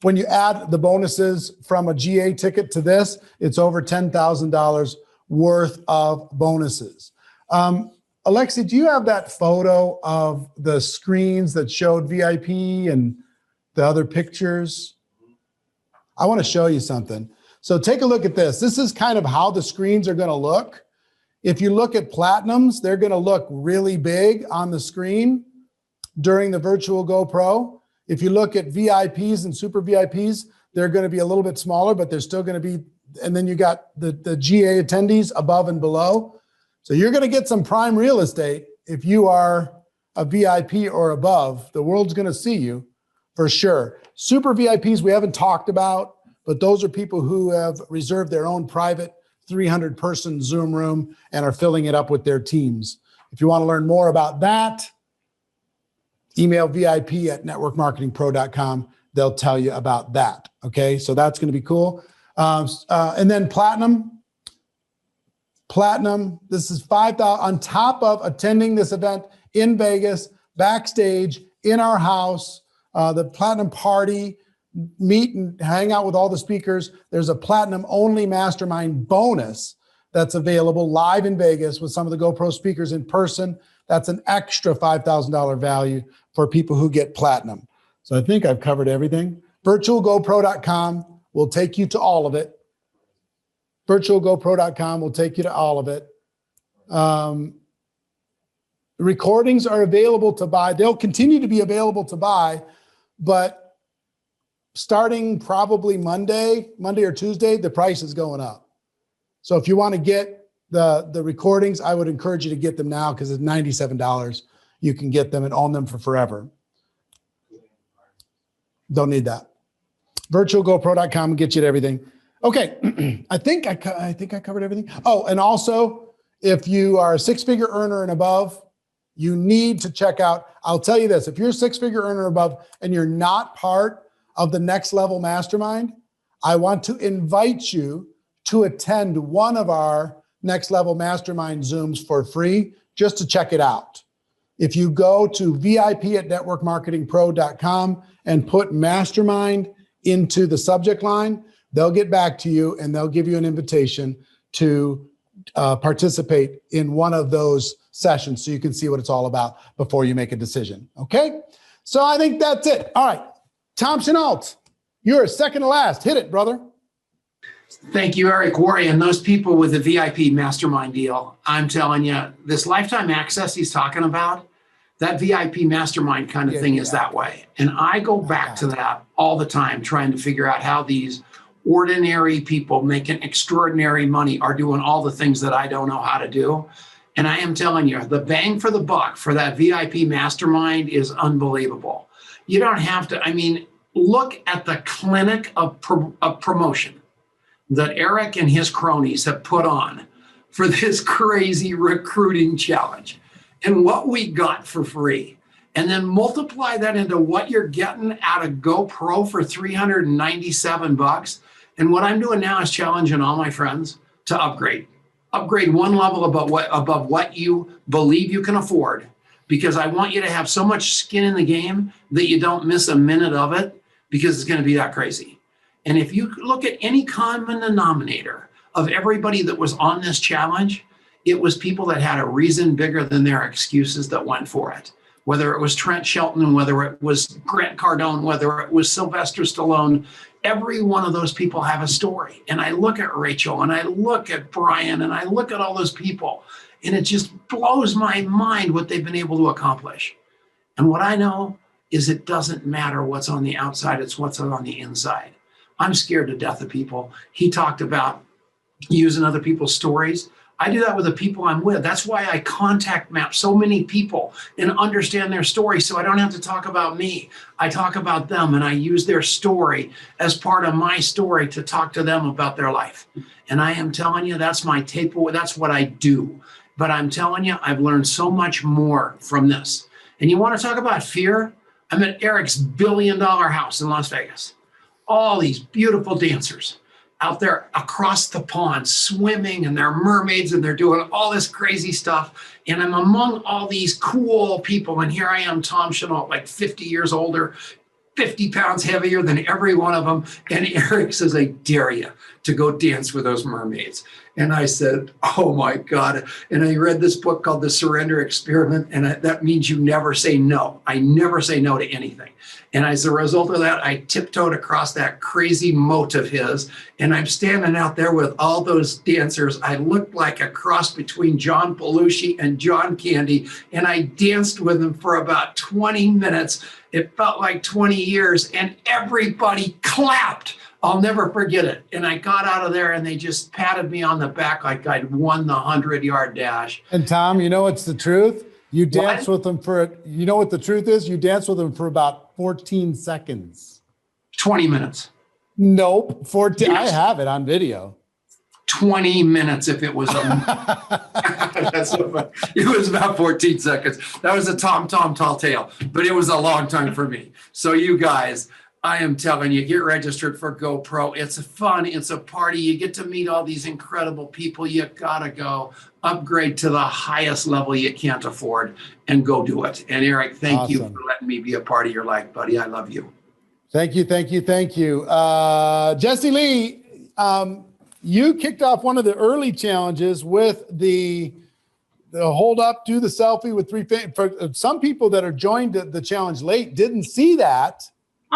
when you add the bonuses from a GA ticket to this, it's over $10,000 worth of bonuses. Alexi, do you have that photo of the screens that showed VIP and the other pictures? I want to show you something. So take a look at this. This is kind of how the screens are going to look. If you look at platinums, they're going to look really big on the screen during the virtual GoPro. If you look at VIPs and super VIPs, they're going to be a little bit smaller, but they're still going to be, and then you got the GA attendees above and below. So you're going to get some prime real estate if you are a VIP or above. The world's going to see you for sure. Super VIPs we haven't talked about, but those are people who have reserved their own private 300-person Zoom room and are filling it up with their teams. If you want to learn more about that, email VIP@networkmarketingpro.com. They'll tell you about that. Okay, so that's going to be cool. And then platinum, this is $5,000 on top of attending this event in Vegas, backstage, in our house, the platinum party, meet and hang out with all the speakers. There's a platinum only mastermind bonus that's available live in Vegas with some of the GoPro speakers in person. That's an extra $5,000 value for people who get platinum. So I think I've covered everything. Virtualgopro.com will take you to all of it. Virtualgopro.com will take you to all of it. Recordings are available to buy. They'll continue to be available to buy, but starting probably Monday or Tuesday, the price is going up. So if you want to get the recordings, I would encourage you to get them now because it's $97. You can get them and own them for forever. Don't need that. Virtualgopro.com will get you to everything. Okay, I think I covered everything. Oh, and also, if you are a six-figure earner and above, you need to check out, I'll tell you this, if you're a six-figure earner above and you're not part of the Next Level Mastermind, I want to invite you to attend one of our Next Level Mastermind Zooms for free, just to check it out. If you go to VIP@networkmarketingpro.com and put mastermind into the subject line, they'll get back to you and they'll give you an invitation to participate in one of those sessions so you can see what it's all about before you make a decision. Okay? So I think that's it. All right. Tom Chenault, you're second to last. Hit it, brother. Thank you, Eric Worre. And those people with the VIP mastermind deal, I'm telling you, this lifetime access he's talking about, that VIP mastermind kind of thing is that way. And I go back to that all the time, trying to figure out how these ordinary people making extraordinary money are doing all the things that I don't know how to do. And I am telling you, the bang for the buck for that VIP mastermind is unbelievable. You don't have to, I mean, look at the clinic of promotion that Eric and his cronies have put on for this crazy recruiting challenge and what we got for free. and then multiply that into what you're getting out of GoPro for $397. And what I'm doing now is challenging all my friends to upgrade one level above what you believe you can afford, because I want you to have so much skin in the game that you don't miss a minute of it, because it's going to be that crazy. And if you look at any common denominator of everybody that was on this challenge, it was people that had a reason bigger than their excuses that went for it. Whether it was Trent Shelton, whether it was Grant Cardone, whether it was Sylvester Stallone, every one of those people have a story. And I look at Rachel and I look at Brian and I look at all those people, and it just blows my mind what they've been able to accomplish. And what I know is it doesn't matter what's on the outside, it's what's on the inside. I'm scared to death of people. He talked about using other people's stories. I do that with the people I'm with. That's why I contact map so many people and understand their story, so I don't have to talk about me. I talk about them, and I use their story as part of my story to talk to them about their life. And I am telling you, that's my takeaway. That's what I do. But I'm telling you, I've learned so much more from this. And you want to talk about fear? I'm at Eric's $1 billion house in Las Vegas. All these beautiful dancers out there across the pond swimming, and they're mermaids, and they're doing all this crazy stuff. And I'm among all these cool people. And here I am, Tom Chenault, like 50 years older, 50 pounds heavier than every one of them. And Eric says, I dare you to go dance with those mermaids. And I said, oh my God. And I read this book called The Surrender Experiment. And that means you never say no. I never say no to anything. And as a result of that, I tiptoed across that crazy moat of his. And I'm standing out there with all those dancers. I looked like a cross between John Belushi and John Candy. And I danced with them for about 20 minutes. It felt like 20 years, and everybody clapped. I'll never forget it. And I got out of there, and they just patted me on the back like I'd won the 100-yard dash. And Tom, you know what's the truth? You danced with them you know what the truth is? You danced with them for about 14 seconds. 20 minutes. Nope. 14. Yes. I have it on video. 20 minutes if it was that's so funny. It was about 14 seconds. That was a Tom tall tale, but it was a long time for me. So you guys, I am telling you, get registered for GoPro. It's fun. It's a party. You get to meet all these incredible people. You gotta go upgrade to the highest level you can't afford and go do it. And Eric, thank you for letting me be a part of your life, buddy. I love you. Thank you. Jesse Lee, you kicked off one of the early challenges with the hold up, do the selfie with three fingers. For some people that are joined the challenge late didn't see that.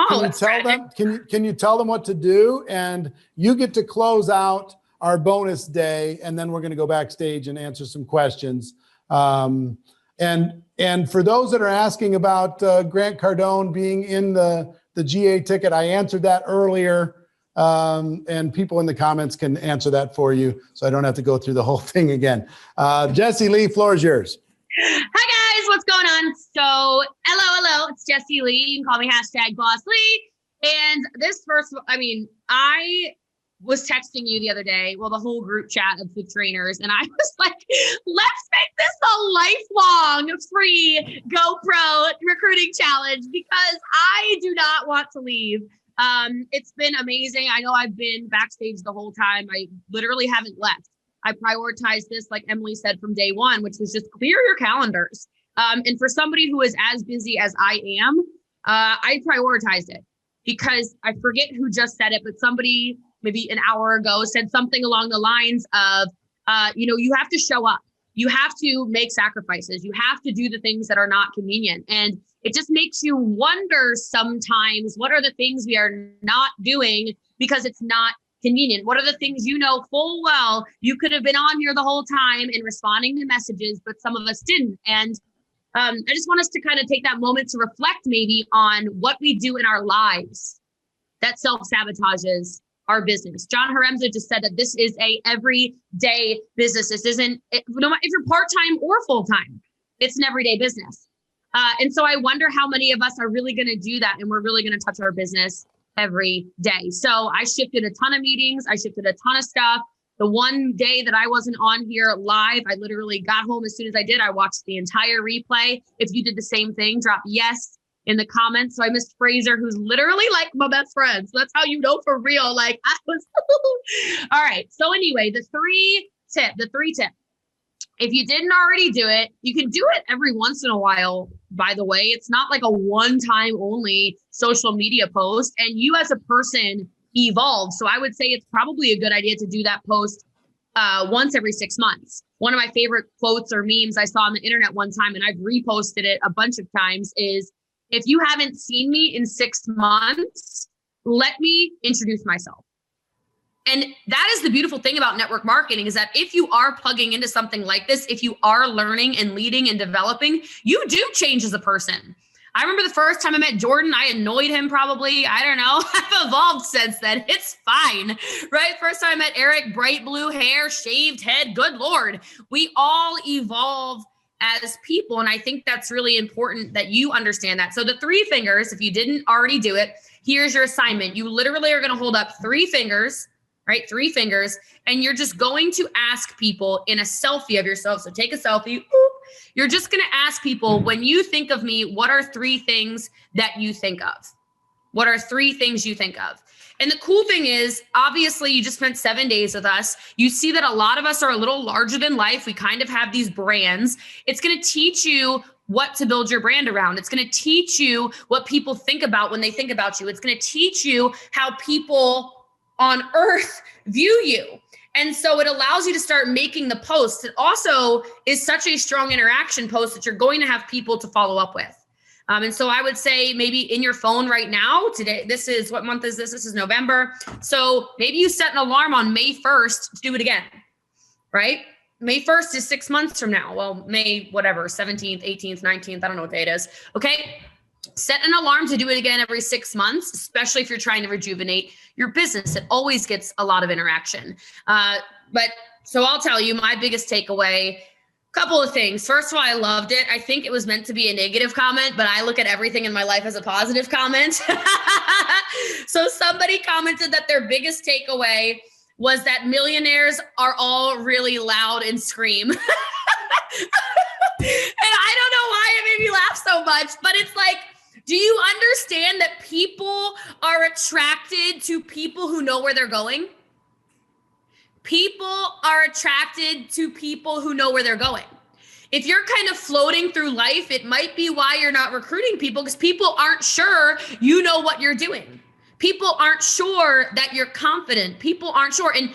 Can you tell them what to do? And you get to close out our bonus day, and then we're going to go backstage and answer some questions. And for those that are asking about Grant Cardone being in the GA ticket, I answered that earlier. And people in the comments can answer that for you, so I don't have to go through the whole thing again. Jesse Lee, floor is yours. Hi guys, what's going on? So, hello, it's Jesse Lee. You can call me #BossLee. And this first, I was texting you the other day, the whole group chat of the trainers, and I was like, let's make this a lifelong free GoPro recruiting challenge, because I do not want to leave. It's been amazing. I know I've been backstage the whole time. I literally haven't left. I prioritized this, like Emily said, from day one, which was just clear your calendars. And for somebody who is as busy as I am, I prioritized it, because I forget who just said it, but somebody maybe an hour ago said something along the lines of, you have to show up. You have to make sacrifices. You have to do the things that are not convenient. And it just makes you wonder sometimes, what are the things we are not doing because it's not convenient? What are the things you know full well you could have been on here the whole time and responding to messages, but some of us didn't? And I just want us to kind of take that moment to reflect maybe on what we do in our lives that self-sabotages our business. John Haremza just said that this is a everyday business. This isn't, no matter if you're part-time or full-time, it's an everyday business. And so I wonder how many of us are really going to do that, and we're really going to touch our business every day. So I shifted a ton of meetings. I shifted a ton of stuff. The one day that I wasn't on here live, I literally got home as soon as I did. I watched the entire replay. If you did the same thing, drop yes in the comments. So I missed Fraser, who's literally like my best friend. So that's how you know for real. Like I was, all right. So anyway, the three tip. If you didn't already do it, you can do it every once in a while, by the way. It's not like a one-time only social media post, and you as a person evolve. So I would say it's probably a good idea to do that post once every 6 months. One of my favorite quotes or memes I saw on the internet one time, and I've reposted it a bunch of times, is if you haven't seen me in 6 months, let me introduce myself. And that is the beautiful thing about network marketing, is that if you are plugging into something like this, if you are learning and leading and developing, you do change as a person. I remember the first time I met Jordan, I annoyed him probably. I don't know. I've evolved since then. It's fine, right? First time I met Eric, bright blue hair, shaved head. Good Lord. We all evolve as people. And I think that's really important that you understand that. So the 3 fingers, if you didn't already do it, here's your assignment. You literally are going to hold up 3 fingers, right? 3 fingers. And you're just going to ask people in a selfie of yourself. So take a selfie. Whoop. You're just going to ask people, when you think of me, what are 3 things that you think of? What are 3 things you think of? And the cool thing is, obviously, you just spent 7 days with us. You see that a lot of us are a little larger than life. We kind of have these brands. It's going to teach you what to build your brand around. It's going to teach you what people think about when they think about you. It's going to teach you how people on earth view you. And so it allows you to start making the posts. It also is such a strong interaction post that you're going to have people to follow up with. And so I would say maybe in your phone right now, today, this is, what month is this? This is November. So maybe you set an alarm on May 1st to do it again, right? May 1st is 6 months from now. Well, May, whatever, 17th, 18th, 19th, I don't know what day it is. Okay. Set an alarm to do it again every 6 months, especially if you're trying to rejuvenate your business. It always gets a lot of interaction. But so I'll tell you my biggest takeaway, couple of things. First of all, I loved it. I think it was meant to be a negative comment, but I look at everything in my life as a positive comment. So somebody commented that their biggest takeaway was that millionaires are all really loud and scream. And I don't know why it made me laugh so much, but it's like, do you understand that people are attracted to people who know where they're going? People are attracted to people who know where they're going. If you're kind of floating through life, it might be why you're not recruiting people, because people aren't sure you know what you're doing. People aren't sure that you're confident. People aren't sure. And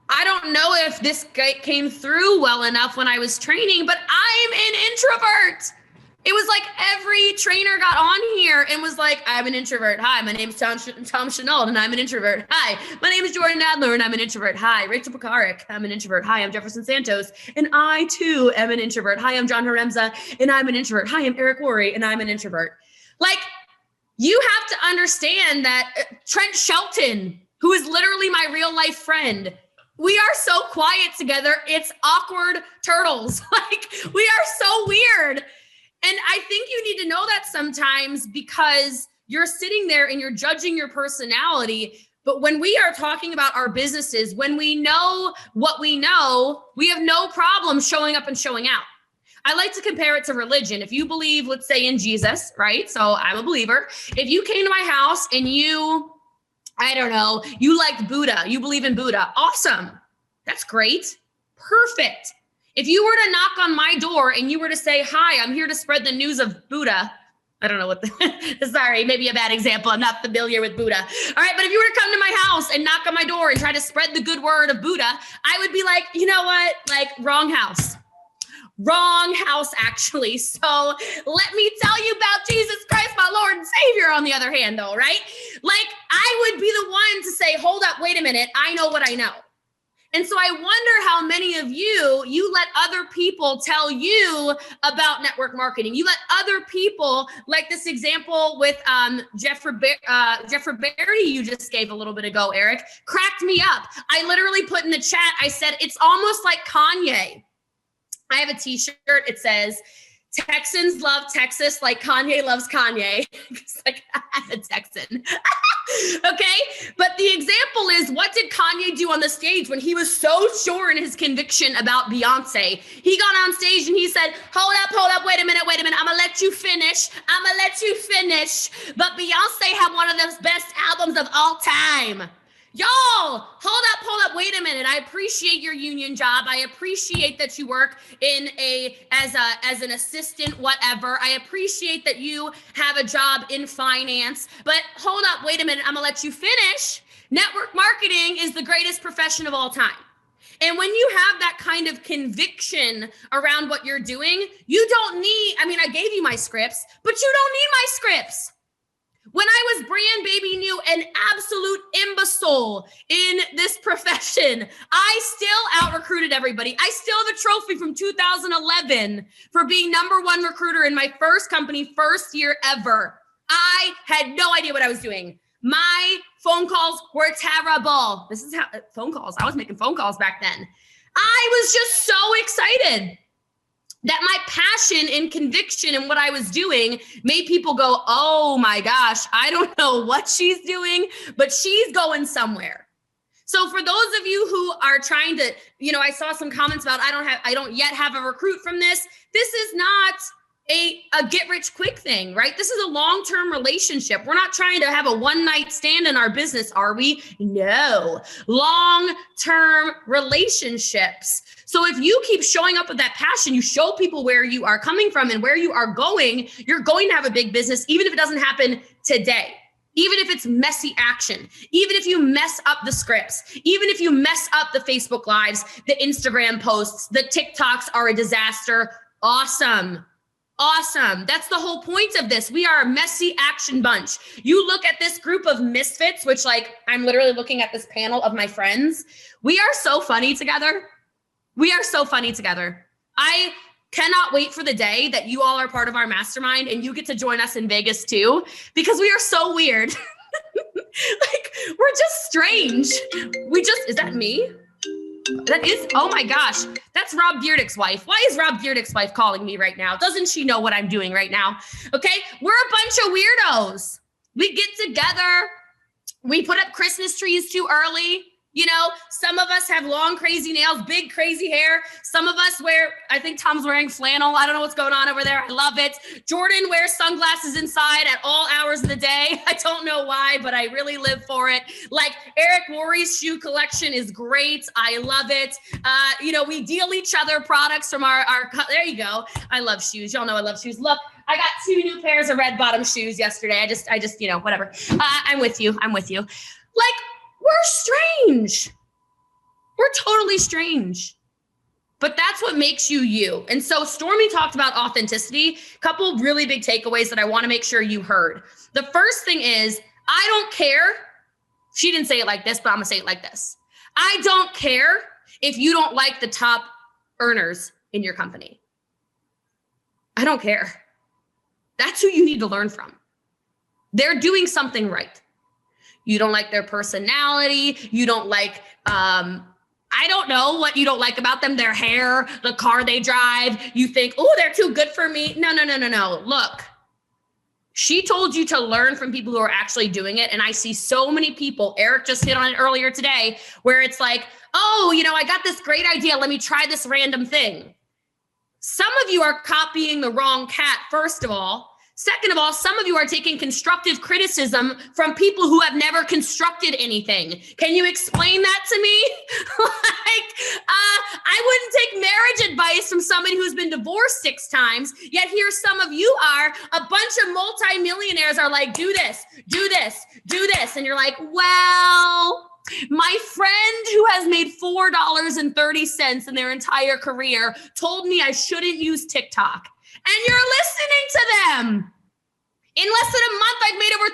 I don't know if this came through well enough when I was training, but I'm an introvert. It was like every trainer got on here and was like, I'm an introvert. Hi, my name is Tom Chenault, and I'm an introvert. Hi, my name is Jordan Adler, and I'm an introvert. Hi, Rachel Pekarik, I'm an introvert. Hi, I'm Jefferson Santos, and I too am an introvert. Hi, I'm John Haremza, and I'm an introvert. Hi, I'm Eric Worre, and I'm an introvert. Like, you have to understand that Trent Shelton, who is literally my real life friend, we are so quiet together. It's awkward turtles. Like, we are so weird. And I think you need to know that sometimes, because you're sitting there and you're judging your personality. But when we are talking about our businesses, when we know what we know, we have no problem showing up and showing out. I like to compare it to religion. If you believe, let's say, in Jesus, right? So I'm a believer. If you came to my house and you, I don't know, you liked Buddha, you believe in Buddha, awesome. That's great. Perfect. If you were to knock on my door and you were to say, hi, I'm here to spread the news of Buddha. I don't know what sorry, maybe a bad example. I'm not familiar with Buddha. All right. But if you were to come to my house and knock on my door and try to spread the good word of Buddha, I would be like, you know what? Like, wrong house, actually. So let me tell you about Jesus Christ, my Lord and Savior, on the other hand, though, right? Like, I would be the one to say, hold up, wait a minute. I know what I know. And so I wonder how many of you let other people tell you about network marketing. You let other people, like this example with Jeffrey Berry you just gave a little bit ago, Eric, cracked me up. I literally put in the chat, I said, it's almost like Kanye. I have a t-shirt. It says, Texans love Texas like Kanye loves Kanye. It's like, I'm a Texan. Okay. But the example is, what did Kanye do on the stage when he was so sure in his conviction about Beyonce? He got on stage and he said, hold up, wait a minute. I'm gonna let you finish. But Beyonce had one of the best albums of all time. Y'all, hold up, wait a minute. I appreciate your union job. I appreciate that you work in as an assistant, whatever. I appreciate that you have a job in finance, but hold up, wait a minute. I'm gonna let you finish. Network marketing is the greatest profession of all time. And when you have that kind of conviction around what you're doing, you don't need, I gave you my scripts, but you don't need my scripts. When I was brand baby new, an absolute imbecile in this profession, I still out-recruited everybody. I still have a trophy from 2011 for being #1 recruiter in my first company, first year ever. I had no idea what I was doing. My phone calls were terrible. This is how phone calls. I was making phone calls back then. I was just so excited that my passion and conviction in what I was doing made people go, oh my gosh, I don't know what she's doing, but she's going somewhere. So for those of you who are trying to, I saw some comments about, I don't yet have a recruit from this. This is not a get rich quick thing, right? This is a long-term relationship. We're not trying to have a one-night stand in our business, are we? No, long-term relationships. So if you keep showing up with that passion, you show people where you are coming from and where you are going, you're going to have a big business, even if it doesn't happen today. Even if it's messy action, even if you mess up the scripts, even if you mess up the Facebook Lives, the Instagram posts, the TikToks are a disaster. Awesome. That's the whole point of this. We are a messy action bunch. You look at this group of misfits, which I'm literally looking at this panel of my friends. We are so funny together. I cannot wait for the day that you all are part of our mastermind and you get to join us in Vegas too, because we are so weird. We're just strange. Is that me? That is, oh my gosh, that's Rob Dyrdek's wife. Why is Rob Dyrdek's wife calling me right now? Doesn't she know what I'm doing right now? Okay, we're a bunch of weirdos. We get together. We put up Christmas trees too early. Some of us have long, crazy nails, big, crazy hair. Some of us I think Tom's wearing flannel. I don't know what's going on over there. I love it. Jordan wears sunglasses inside at all hours of the day. I don't know why, but I really live for it. Eric Worre's shoe collection is great. I love it. We deal each other products from our, there you go. I love shoes. Y'all know I love shoes. Look, I got 2 new pairs of red bottom shoes yesterday. I just, whatever. I'm with you. We're strange. We're totally strange. But that's what makes you you. And so Stormy talked about authenticity. A couple really big takeaways that I want to make sure you heard. The first thing is, I don't care. She didn't say it like this, but I'm going to say it like this. I don't care if you don't like the top earners in your company. I don't care. That's who you need to learn from. They're doing something right. You don't like their personality. You don't like, I don't know what you don't like about them, their hair, the car they drive. You think, oh, they're too good for me. No. Look, she told you to learn from people who are actually doing it. And I see so many people, Eric just hit on it earlier today, where it's like, oh, I got this great idea. Let me try this random thing. Some of you are copying the wrong cat, first of all. Second of all, some of you are taking constructive criticism from people who have never constructed anything. Can you explain that to me? I wouldn't take marriage advice from somebody who's been divorced 6 times, yet here some of you are, a bunch of multimillionaires are like, do this. And you're like, well, my friend who has made $4.30 in their entire career told me I shouldn't use TikTok. And you're listening to them. In less than a month, I've made over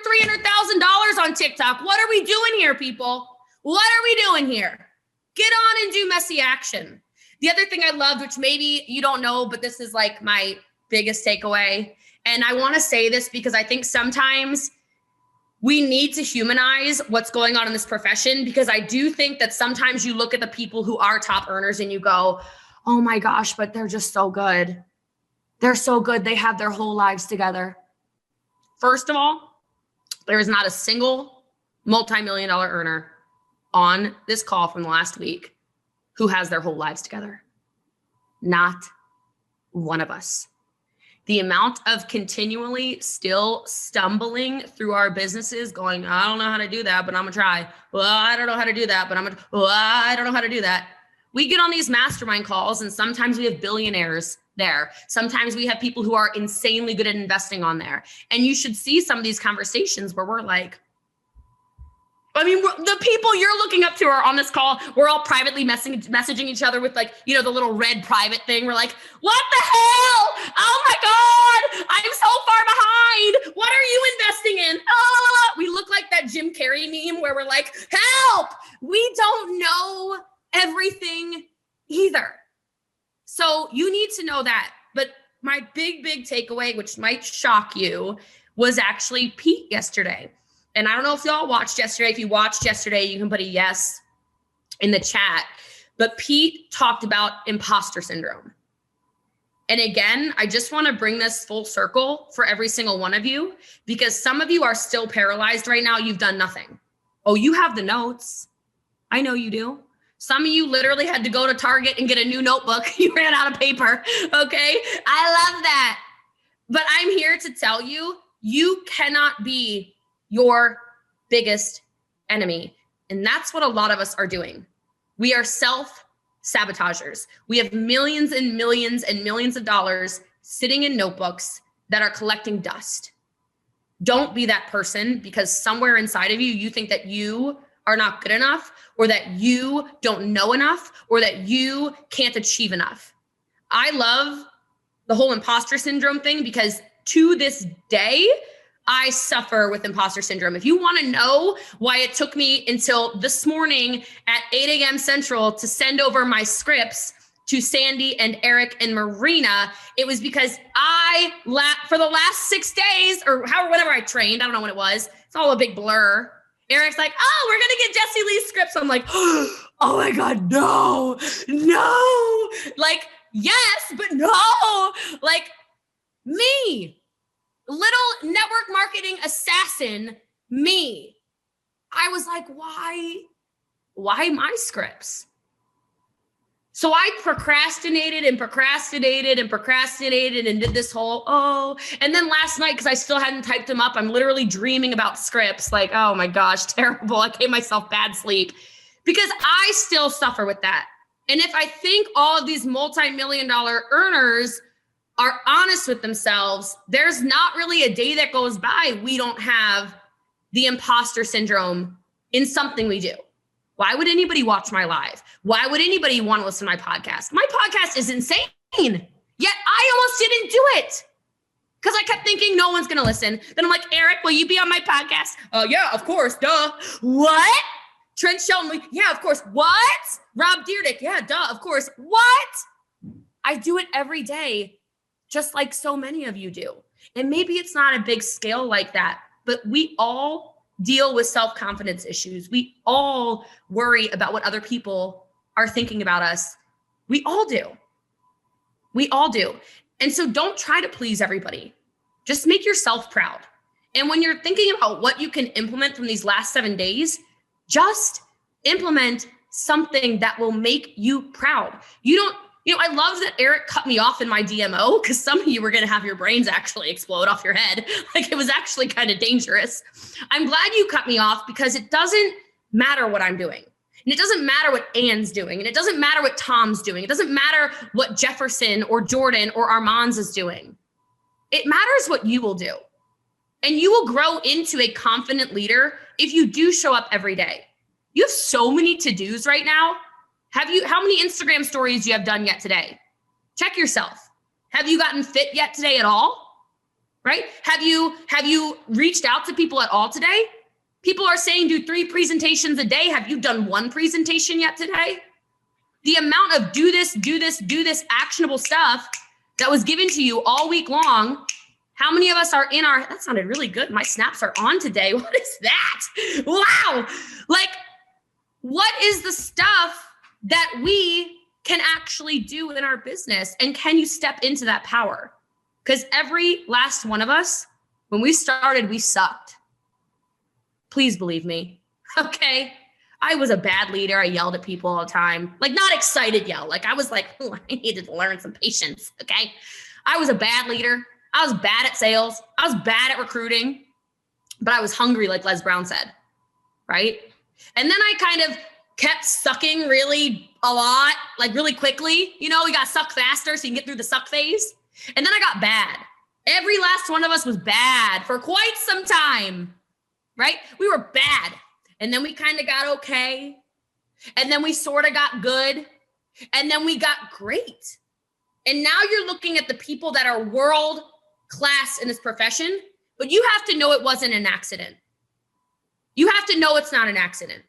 $300,000 on TikTok. What are we doing here, people? What are we doing here? Get on and do messy action. The other thing I loved, which maybe you don't know, but this is my biggest takeaway. And I want to say this because I think sometimes we need to humanize what's going on in this profession, because I do think that sometimes you look at the people who are top earners and you go, oh my gosh, but they're just so good. They're so good. They have their whole lives together. First of all, there is not a single multi-million-dollar earner on this call from last week who has their whole lives together. Not one of us. The amount of continually still stumbling through our businesses going, I don't know how to do that, but I'm gonna try. Well, I don't know how to do that, but I don't know how to do that. We get on these mastermind calls and sometimes we have billionaires there. Sometimes we have people who are insanely good at investing on there. And you should see some of these conversations where we're like, I mean, the people you're looking up to are on this call. We're all privately messaging each other with like, you know, the little red private thing. We're like, what the hell? Oh my God, I'm so far behind. What are you investing in? Oh, we look like that Jim Carrey meme where we're like, help. We don't know everything either. So you need to know that. But my big takeaway, which might shock you, was actually Pete yesterday. And I don't know if y'all watched yesterday. If you watched yesterday, you can put a yes in the chat. But Pete talked about imposter syndrome. And again, I just want to bring this full circle for every single one of you, because some of you are still paralyzed right now. You've done nothing. Oh, you have the notes. I know you do. Some of you literally had to go to Target and get a new notebook. You ran out of paper. Okay. I love that. But I'm here to tell you, you cannot be your biggest enemy. And that's what a lot of us are doing. We are self-sabotagers. We have millions and millions and millions of dollars sitting in notebooks that are collecting dust. Don't be that person, because somewhere inside of you, you think that you are not good enough, or that you don't know enough, or that you can't achieve enough. I love the whole imposter syndrome thing, because to this day, I suffer with imposter syndrome. If you want to know why it took me until this morning at 8 a.m. Central to send over my scripts to Sandy and Eric and Marina, it was because for the last 6 days, or whenever I trained, I don't know when it was, it's all a big blur. Eric's like, oh, we're going to get Jessie Lee's scripts. I'm like, oh my God, no. Like, yes, but no. Like, me. Little network marketing assassin, me. I was like, why my scripts? So I procrastinated and did this whole, and then last night, because I still hadn't typed them up, I'm literally dreaming about scripts. Like, oh my gosh, terrible. I gave myself bad sleep because I still suffer with that. And if I think all of these multi-million-dollar earners are honest with themselves, there's not really a day that goes by we don't have the imposter syndrome in something we do. Why would anybody watch my live? Why would anybody want to listen to my podcast? My podcast is insane, yet I almost didn't do it because I kept thinking no one's going to listen. Then I'm like, Eric, will you be on my podcast? Oh, yeah, of course, duh. What? Trent Shelton, yeah, of course. What? Rob Dyrdek, yeah, duh, of course. What? I do it every day, just like so many of you do. And maybe it's not a big scale like that, but we all deal with self-confidence issues. We all worry about what other people are thinking about us. We all do. We all do. And so don't try to please everybody. Just make yourself proud. And when you're thinking about what you can implement from these last 7 days, just implement something that will make you proud. I love that Eric cut me off in my DMO, because some of you were going to have your brains actually explode off your head. Like, it was actually kind of dangerous. I'm glad you cut me off, because it doesn't matter what I'm doing. And it doesn't matter what Ann's doing. And it doesn't matter what Tom's doing. It doesn't matter what Jefferson or Jordan or Armands is doing. It matters what you will do. And you will grow into a confident leader if you do show up every day. You have so many to-dos right now. How many Instagram stories you have done yet today? Check yourself. Have you gotten fit yet today at all? Right? Have you reached out to people at all today? People are saying do 3 presentations a day. Have you done 1 presentation yet today? The amount of do this actionable stuff that was given to you all week long. How many of us are that sounded really good. My snaps are on today. What is that? Wow. Like, what is the stuff that we can actually do in our business? And can you step into that power? Because every last one of us, when we started, we sucked. Please believe me. Okay. I was a bad leader. I yelled at people all the time. Like, not excited yell. Like, I was like, oh, I needed to learn some patience. Okay. I was a bad leader. I was bad at sales. I was bad at recruiting, but I was hungry, like Les Brown said. Right. And then I kind of kept sucking really a lot, like really quickly. You know, we got sucked faster so you can get through the suck phase. And then I got bad. Every last one of us was bad for quite some time. Right. We were bad. And then we kind of got okay. And then we sort of got good. And then we got great. And now you're looking at the people that are world class in this profession, but you have to know it wasn't an accident. You have to know it's not an accident.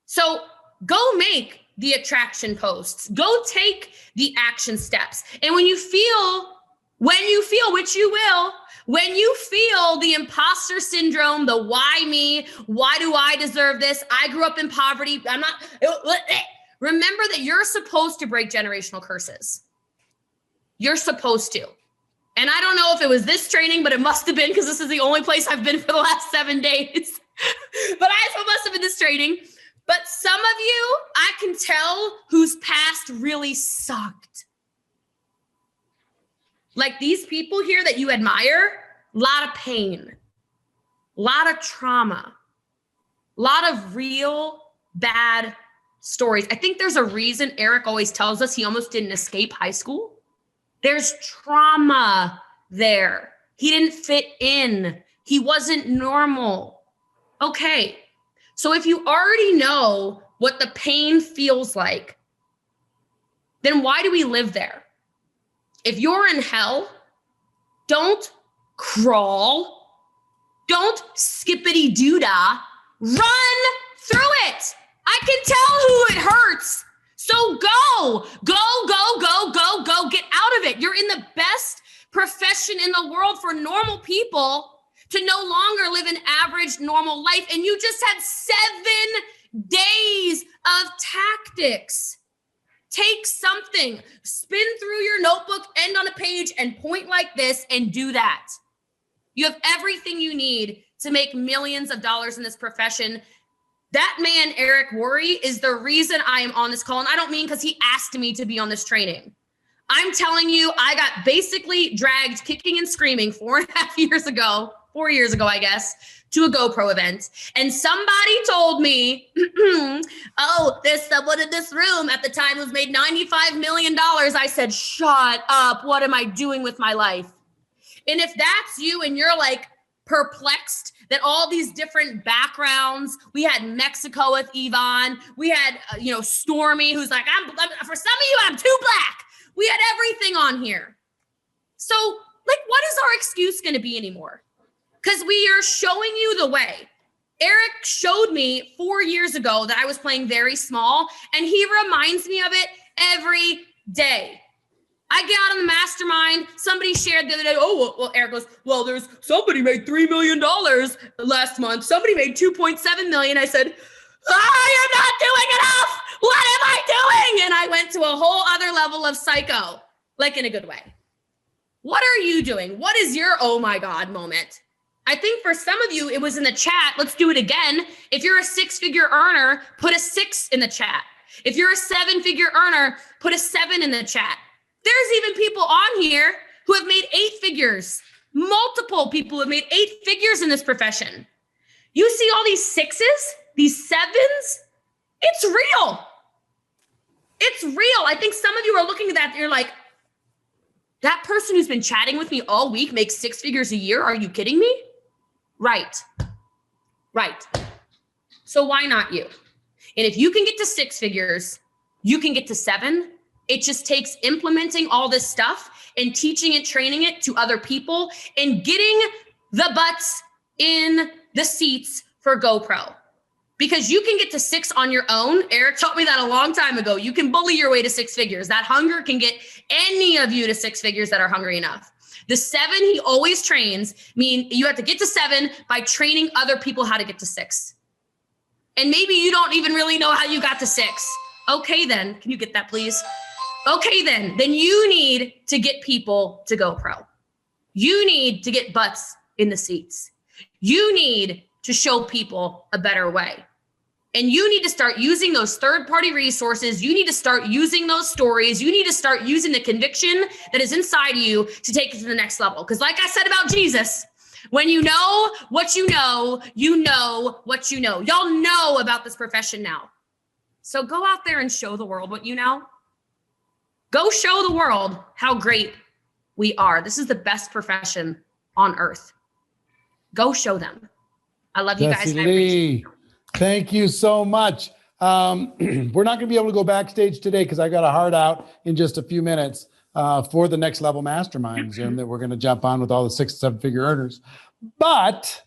So go make the attraction posts. Go take the action steps. And when you feel, which you will, when you feel the imposter syndrome, the why me, why do I deserve this? I grew up in poverty. Remember that you're supposed to break generational curses. You're supposed to. And I don't know if it was this training, but it must have been, because this is the only place I've been for the last 7 days. But it must have been this training. But some of you, I can tell whose past really sucked. Like these people here that you admire, a lot of pain, a lot of trauma, a lot of real bad stories. I think there's a reason Eric always tells us he almost didn't escape high school. There's trauma there. He didn't fit in. He wasn't normal. Okay. So if you already know what the pain feels like, then why do we live there? If you're in hell, don't crawl, don't skippity-doo-dah, run through it. I can tell who it hurts. So go, get out of it. You're in the best profession in the world for normal people to no longer live an average normal life. And you just had 7 days of tactics. Take something, spin through your notebook, end on a page, and point like this and do that. You have everything you need to make millions of dollars in this profession. That man, Eric Worre, is the reason I am on this call. And I don't mean because he asked me to be on this training. I'm telling you, I got basically dragged kicking and screaming 4.5 years ago, 4 years ago, I guess, to a GoPro event. And somebody told me, oh, there's someone in this room at the time who's made $95 million. I said, shut up. What am I doing with my life? And if that's you and you're like perplexed that all these different backgrounds, we had Mexico with Yvonne, we had, Stormy, who's like, for some of you, I'm too black. We had everything on here. So like, what is our excuse going to be anymore? Because we are showing you the way. Eric showed me 4 years ago that I was playing very small, and he reminds me of it every day. I get out on the mastermind. Somebody shared the other day, well, Eric goes, well, there's somebody made $3 million last month. Somebody made 2.7 million. I said, you're not doing enough. What am I doing? And I went to a whole other level of psycho, like in a good way. What are you doing? What is your, oh my God moment? I think for some of you, it was in the chat. Let's do it again. If you're a 6-figure earner, put a 6 in the chat. If you're a 7-figure earner, put a 7 in the chat. There's even people on here who have made 8 figures. Multiple people have made 8 figures in this profession. You see all these 6s, these 7s? It's real. It's real. I think some of you are looking at that and you're like, that person who's been chatting with me all week makes 6 figures a year. Are you kidding me? Right. So why not you? And if you can get to 6 figures, you can get to 7. It just takes implementing all this stuff and teaching it, training it to other people and getting the butts in the seats for GoPro. Because you can get to 6 on your own. Eric taught me that a long time ago. You can bully your way to 6 figures. That hunger can get any of you to 6 figures that are hungry enough. The 7 he always trains mean you have to get to 7 by training other people how to get to 6. And maybe you don't even really know how you got to 6. Okay, then. Can you get that, please? Okay, then you need to get people to GoPro. You need to get butts in the seats. You need to show people a better way. And you need to start using those third-party resources. You need to start using those stories. You need to start using the conviction that is inside you to take it to the next level. Because like I said about Jesus, when you know what you know, you know what you know. Y'all know about this profession now. So go out there and show the world what you know. Go show the world how great we are. This is the best profession on earth. Go show them. I love you guys. And I appreciate you. Thank you so much. We're not going to be able to go backstage today because I got a hard out in just a few minutes for the Next Level Mastermind Zoom that we're going to jump on with all the 6 to 7-figure earners. But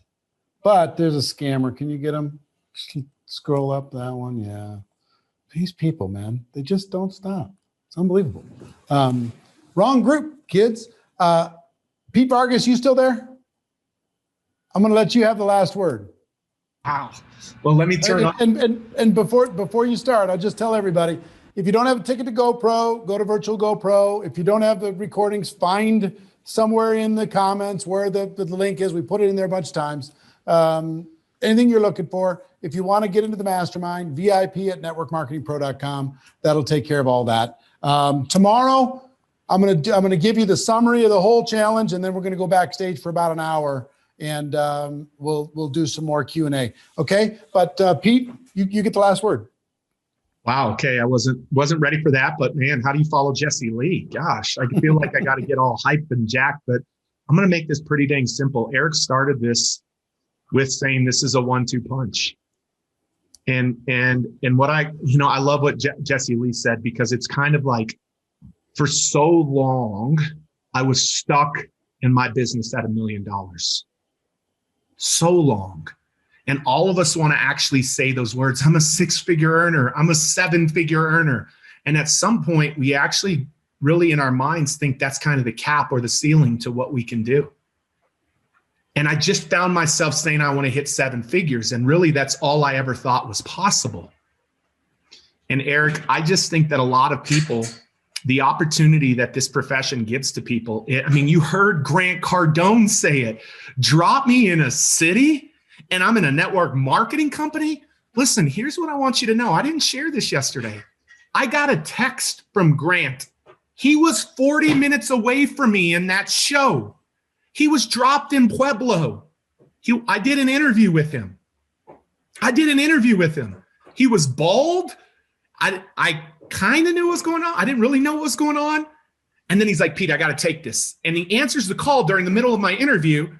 there's a scammer. Can you get them? Scroll up that one. Yeah. These people, man, they just don't stop. It's unbelievable. Wrong group, kids. Pete Vargas, you still there? I'm going to let you have the last word. Wow. Well, let me turn on. And before you start, I'll just tell everybody, if you don't have a ticket to GoPro, go to Virtual GoPro. If you don't have the recordings, find somewhere in the comments where the link is. We put it in there a bunch of times. Anything you're looking for. If you want to get into the mastermind, VIP@networkmarketingpro.com. That'll take care of all that. Tomorrow, I'm gonna give you the summary of the whole challenge, and then we're gonna go backstage for about an hour, and we'll do some more Q&A. Okay, but Pete, you get the last word. Wow. Okay, I wasn't ready for that, but man, how do you follow Jesse Lee? Gosh, I feel like I got to get all hyped and jacked, but I'm gonna make this pretty dang simple. Eric started this with saying this is a 1-2 punch. And what I love what Jesse Lee said, because it's kind of like, for so long, I was stuck in my business at $1 million. So long. And all of us want to actually say those words. I'm a 6-figure earner. I'm a 7-figure earner. And at some point, we actually really in our minds think that's kind of the cap or the ceiling to what we can do. And I just found myself saying, I want to hit 7 figures. And really, that's all I ever thought was possible. And Eric, I just think that a lot of people, the opportunity that this profession gives to people, I mean, you heard Grant Cardone say it, drop me in a city and I'm in a network marketing company. Listen, here's what I want you to know. I didn't share this yesterday. I got a text from Grant. He was 40 minutes away from me in that show. He was dropped in Pueblo. I did an interview with him. He was bald. I kind of knew what was going on. I didn't really know what was going on. And then he's like, Pete, I got to take this. And he answers the call during the middle of my interview.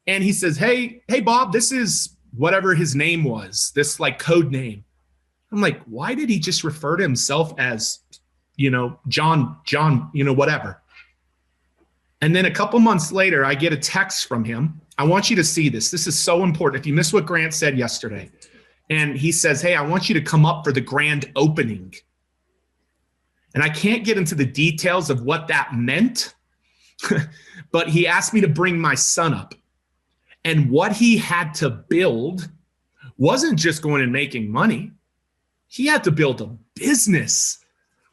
And he says, hey, Bob, this is whatever his name was, this like code name. I'm like, why did he just refer to himself as, John, whatever. And then a couple months later, I get a text from him. I want you to see this. This is so important. If you missed what Grant said yesterday, and he says, hey, I want you to come up for the grand opening. And I can't get into the details of what that meant, but he asked me to bring my son up. And what he had to build wasn't just going and making money. He had to build a business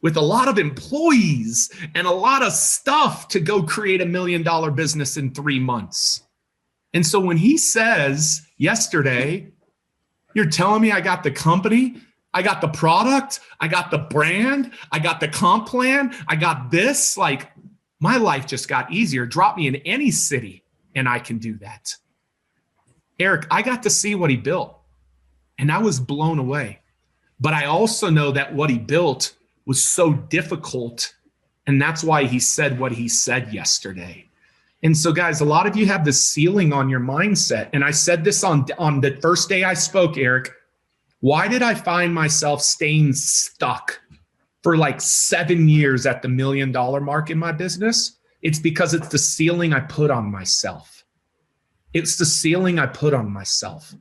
with a lot of employees and a lot of stuff to go create $1 million business in 3 months. And so when he says yesterday, you're telling me I got the company, I got the product, I got the brand, I got the comp plan, I got this, like my life just got easier. Drop me in any city and I can do that. Eric, I got to see what he built and I was blown away. But I also know that what he built was so difficult. And that's why he said what he said yesterday. And so guys, a lot of you have this ceiling on your mindset. And I said this on the first day I spoke, Eric. Why did I find myself staying stuck for like 7 years at the $1 million mark in my business? It's because it's the ceiling I put on myself. It's the ceiling I put on myself.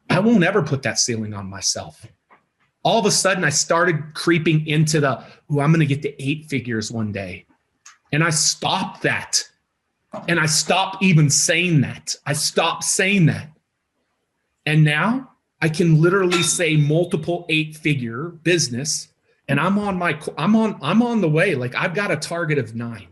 I won't ever put that ceiling on myself. All of a sudden, I started creeping into I'm going to get to 8 figures one day. And I stopped that. And I stopped even saying that. I stopped saying that. And now I can literally say multiple 8-figure business. And I'm on the way. Like I've got a target of 9.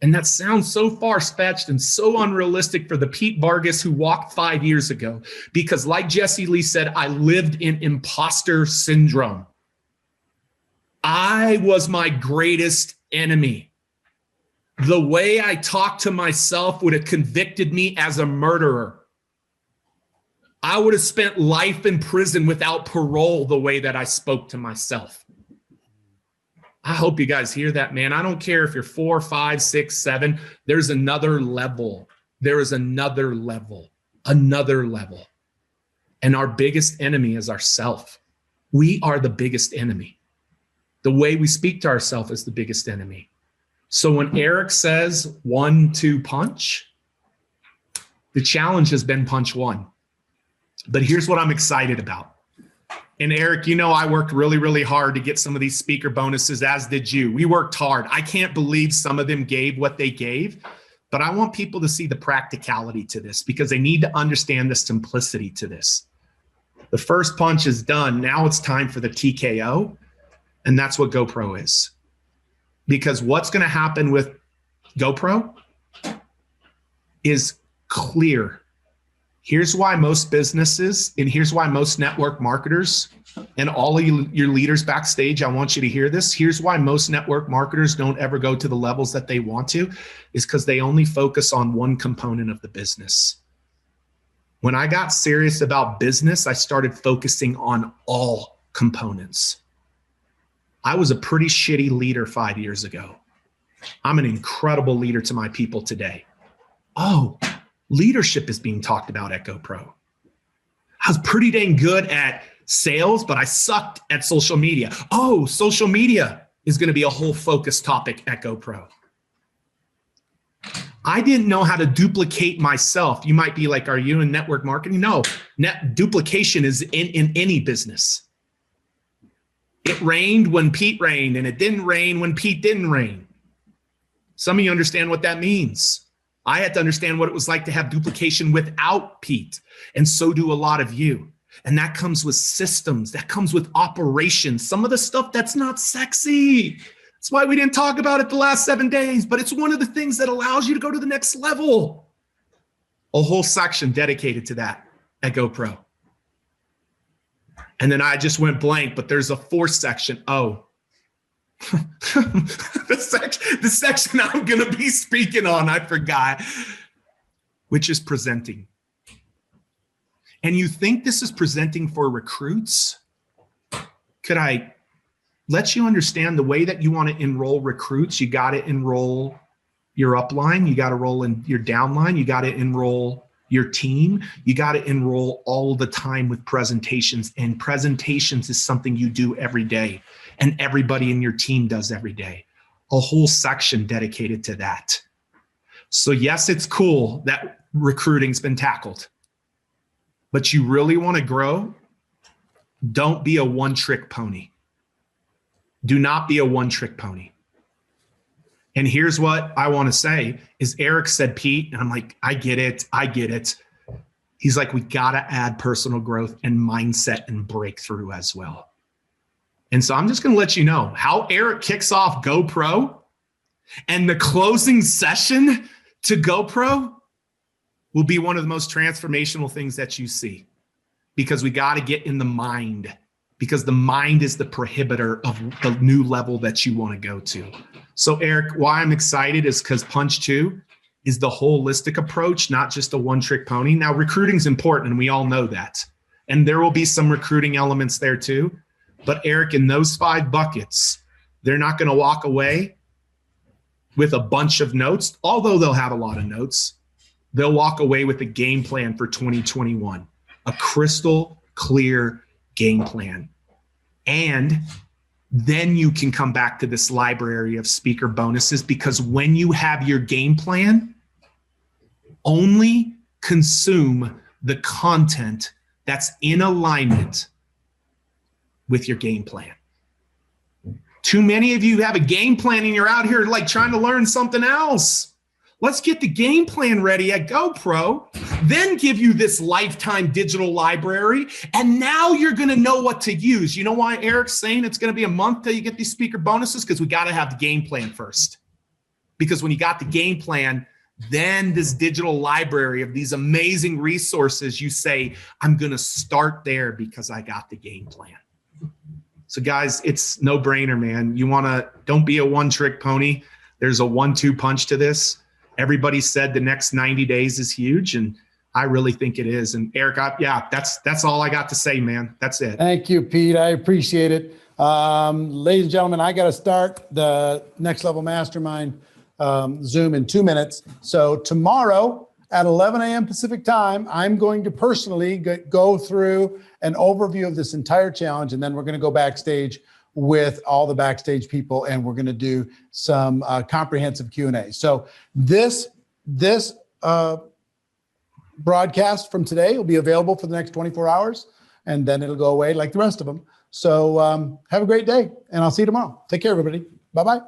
And that sounds so far-fetched and so unrealistic for the Pete Vargas who walked 5 years ago, because like Jesse Lee said, I lived in imposter syndrome. I was my greatest enemy. The way I talked to myself would have convicted me as a murderer. I would have spent life in prison without parole the way that I spoke to myself. I hope you guys hear that, man. I don't care if you're 4, 5, 6, 7. There's another level. There is another level. And our biggest enemy is ourself. We are the biggest enemy. The way we speak to ourselves is the biggest enemy. So when Eric says 1, 2 punch, the challenge has been punch 1. But here's what I'm excited about. And Eric, you know, I worked really, really hard to get some of these speaker bonuses, as did you. We worked hard. I can't believe some of them gave what they gave, but I want people to see the practicality to this because they need to understand the simplicity to this. The first punch is done. Now it's time for the TKO. And that's what GoPro is. Because what's going to happen with GoPro is clear. Here's why most businesses, and here's why most network marketers and all of your leaders backstage, I want you to hear this. Here's why most network marketers don't ever go to the levels that they want to, is because they only focus on one component of the business. When I got serious about business, I started focusing on all components. I was a pretty shitty leader 5 years ago. I'm an incredible leader to my people today. Oh, leadership is being talked about at GoPro. I was pretty dang good at sales, but I sucked at social media. Oh, social media is going to be a whole focus topic at GoPro. I didn't know how to duplicate myself. You might be like, are you in network marketing? No, duplication is in any business. It rained when Pete rained, and it didn't rain when Pete didn't rain. Some of you understand what that means. I had to understand what it was like to have duplication without Pete, and so do a lot of you. And that comes with systems. That comes with operations. Some of the stuff that's not sexy. That's why we didn't talk about it the last 7 days, but it's one of the things that allows you to go to the next level. A whole section dedicated to that at GoPro. And then I just went blank, but there's a 4th section. Oh, the section I'm going to be speaking on, I forgot, which is presenting. And you think this is presenting for recruits? Could I let you understand the way that you want to enroll recruits? You got to enroll your upline. You got to roll in your downline. You got to enroll your team. You got to enroll all the time with presentations, and presentations is something you do every day and everybody in your team does every day. A whole section dedicated to that. So yes, it's cool that recruiting's been tackled, but you really want to grow? Don't be a one-trick pony. Do not be a one-trick pony. And here's what I want to say is Eric said, Pete, and I'm like, I get it. He's like, we got to add personal growth and mindset and breakthrough as well. And so I'm just going to let you know how Eric kicks off GoPro and the closing session to GoPro will be one of the most transformational things that you see, because we got to get in the mind, because the mind is the prohibitor of the new level that you want to go to. So Eric, why I'm excited is because Punch 2 is the holistic approach, not just a one-trick pony. Now, recruiting is important, and we all know that. And there will be some recruiting elements there too. But Eric, in those 5 buckets, they're not going to walk away with a bunch of notes, although they'll have a lot of notes. They'll walk away with a game plan for 2021, a crystal clear game plan. And then you can come back to this library of speaker bonuses, because when you have your game plan, only consume the content that's in alignment with your game plan. Too many of you have a game plan and you're out here like trying to learn something else. Let's get the game plan ready at GoPro, then give you this lifetime digital library, and now you're going to know what to use. You know why Eric's saying it's going to be a month till you get these speaker bonuses? Because we got to have the game plan first. because when you got the game plan, then this digital library of these amazing resources, you say, I'm going to start there because I got the game plan. So guys, it's no brainer, man. Don't be a one trick pony. There's a 1-2 punch to this. Everybody said the next 90 days is huge, and I really think it is. And Eric, that's all I got to say, man. That's it. Thank you, Pete. I appreciate it. Ladies and gentlemen, I got to start the Next Level Mastermind Zoom in 2 minutes. So tomorrow at 11 a.m. Pacific time, I'm going to personally go through an overview of this entire challenge, and then we're going to go backstage with all the backstage people, and we're going to do some comprehensive Q&A. So this broadcast from today will be available for the next 24 hours, and then it'll go away like the rest of them. So have a great day, and I'll see you tomorrow. Take care, everybody. Bye-bye.